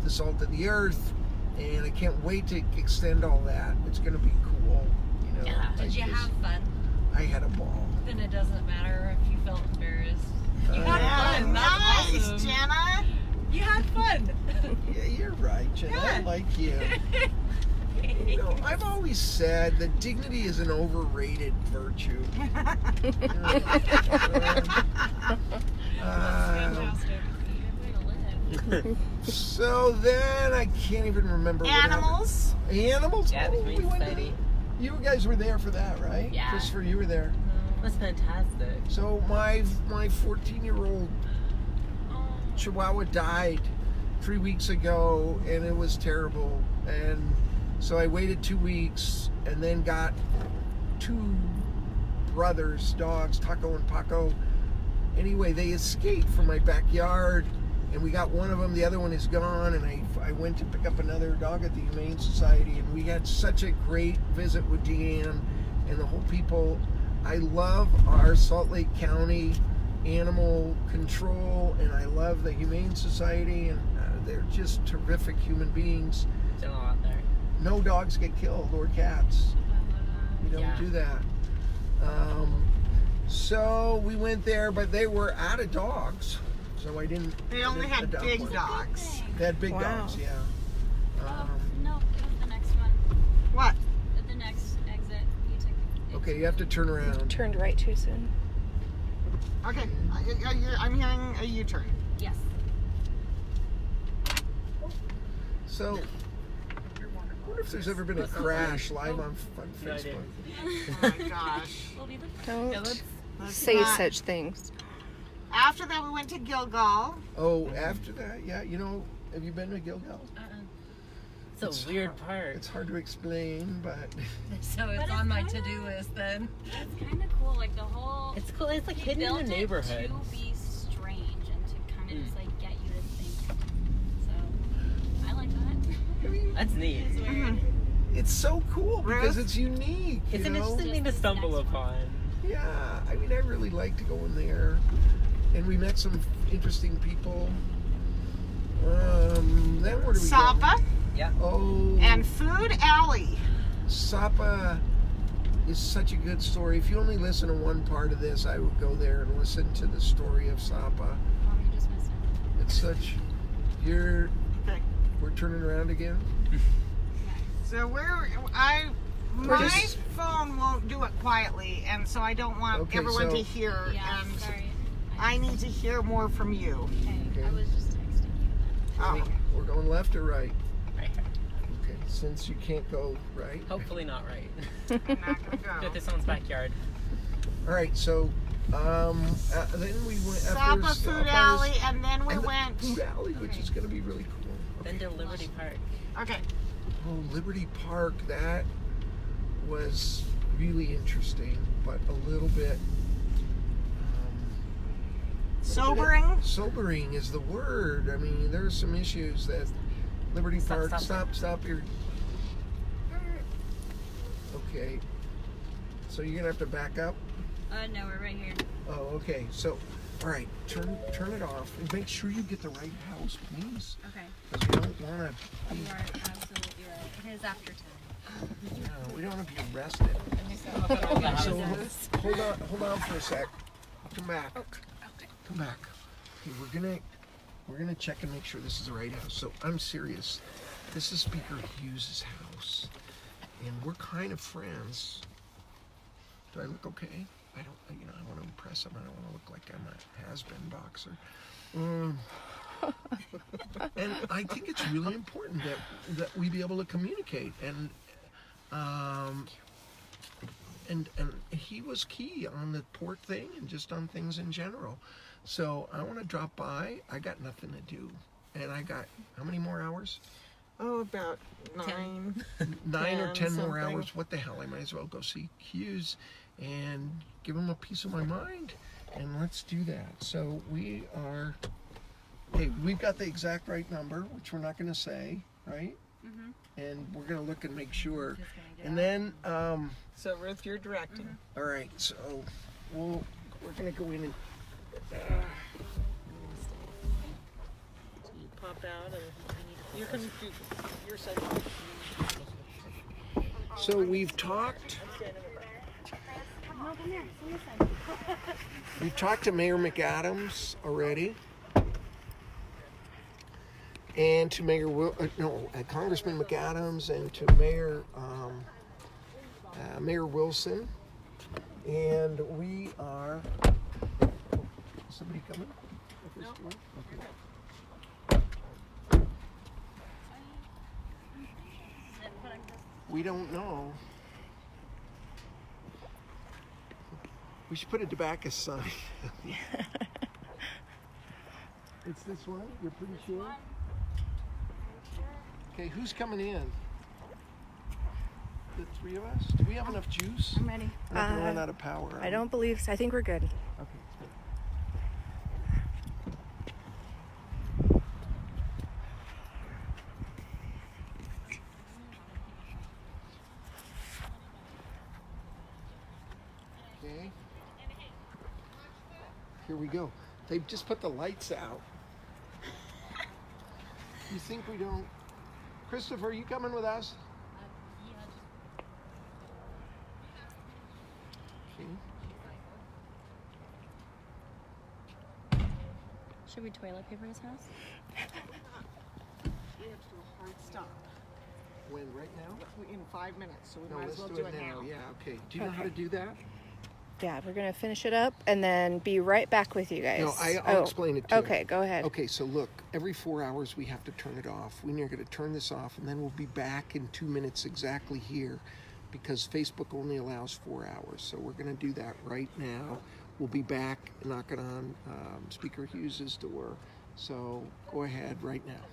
the salt of the earth, and I can't wait to extend all that. It's going to be cool. Yeah. Did you have fun? I had a ball. Then it doesn't matter if you felt embarrassed. You had fun. That's Nice, awesome. Jenna. You had fun. Yeah, you're right, Jenna. I like you. I've always said that dignity is an overrated virtue. So then I can't even remember. Animals. Animals? Yeah, the Humane Society. You guys were there for that, right? Yeah. Christopher, you were there. That's fantastic. So my 14-year-old Chihuahua died 3 weeks ago, and it was terrible. And so I waited 2 weeks, and then got 2 brothers, dogs, Taco and Paco. Anyway, they escaped from my backyard, and we got one of them. The other one is gone, and I went to pick up another dog at the Humane Society, and we had such a great visit with Deanne and the whole people. I love our Salt Lake County animal control, and I love the Humane Society, and they're just terrific human beings. Still out there. No dogs get killed or cats. We don't do that. So we went there, but they were out of dogs, so I didn't. They only had adopt big one. dogs. They had big Wow. dogs, yeah. No, the next one. What? At the next exit, you took. Okay, you have to turn around. Turned right too soon. Okay, I'm hearing a U-turn. Yes. So wonder if there's ever been a crash live on Facebook. Oh my gosh. We'll be the Don't Let's say not- such things. After that, we went to Gilgal. Oh, after that, yeah. You know, have you been to Gilgal? It's a weird park. It's hard to explain, but So it's on my to-do list then. It's kind of cool, like the whole. It's cool. It's like they hidden in built the it neighborhood. to be strange and to kind of just like get you to think. So I like that. That's neat. It's weird. it's so cool because Ruth? it's unique. It's you an know? interesting thing to stumble upon. Yeah, I mean, I really like to go in there, and we met some interesting people. Then where do we Sapa go? Yeah. Oh, and Food Alley. Sapa is such a good story. If you only listen to one part of this, I would go there and listen to the story of Sapa. Oh, you just missed it. It's such. We're turning around again. So my phone won't do it quietly, and so I don't want Okay, everyone so- to hear. Yeah, and sorry. I need to hear more from you. Okay, I was just texting you. Oh. We're going left or right? Right. Okay, since you can't go right. Hopefully not right. I'm not gonna go. Do it this someone's backyard. All right, so then we went Sapa after Food Alley, and then we went. Food Alley, which is going to be really cool. Then to Liberty Park. Okay. Oh, Liberty Park, that was really interesting, but a little bit Sobering? Sobering is the word. I mean, there's some issues that Liberty Park. Stop here. Okay. So you're gonna have to back up. No, we're right here. Oh, okay. So, all right, turn it off and make sure you get the right house, please. Okay. Because we don't want to. You are absolutely right. It is after 10. No, we don't want to be arrested. Okay, so hold on for a sec. Come back. Come back. Okay, we're gonna check and make sure this is the right house. So I'm serious. This is Speaker Hughes' house, and we're kind of friends. Do I look okay? I want to impress him. I don't want to look like I'm a has-been boxer. And I think it's really important that we be able to communicate. And he was key on the port thing and just on things in general. So I want to drop by. I got nothing to do, and I got how many more hours? Oh, about 9. 9 or 10 more something. hours. What the hell? I might as well go see Hughes and give him a piece of my mind. And let's do that. So we are. Okay, we've got the exact right number, which we're not going to say, right? Mm-hmm. And we're going to look and make sure. And then. So Ruth, you're directing. All right. So we're going to go in and. You pop out, and you can do your side. So we've talked. We've talked to Mayor McAdams already, and to Congressman McAdams, and to Mayor Wilson, and we are. Is somebody coming? No. Okay. We don't know. We should put a tobacco sign. It's this one? You're pretty sure? Okay, who's coming in? The three of us? Do we have enough juice? I'm ready. We're not gonna run out of power. I don't believe so. I think we're good. Okay. Okay. Here we go. They've just put the lights out. You think we don't? Christopher, are you coming with us? Okay. Should we toilet paper his house? We have to do a hard stop When? Right now? in 5 minutes, so we No, might let's as well do do it it now. now. Yeah, okay. Do you know how to do that? Yeah, we're gonna finish it up and then be right back with you guys. No, I'll explain it to you. Okay, go ahead. Okay, so look, every 4 hours we have to turn it off. We're going to turn this off, and then we'll be back in 2 minutes exactly here, because Facebook only allows 4 hours. So we're going to do that right now. We'll be back knocking on Speaker Hughes's door. So go ahead right now.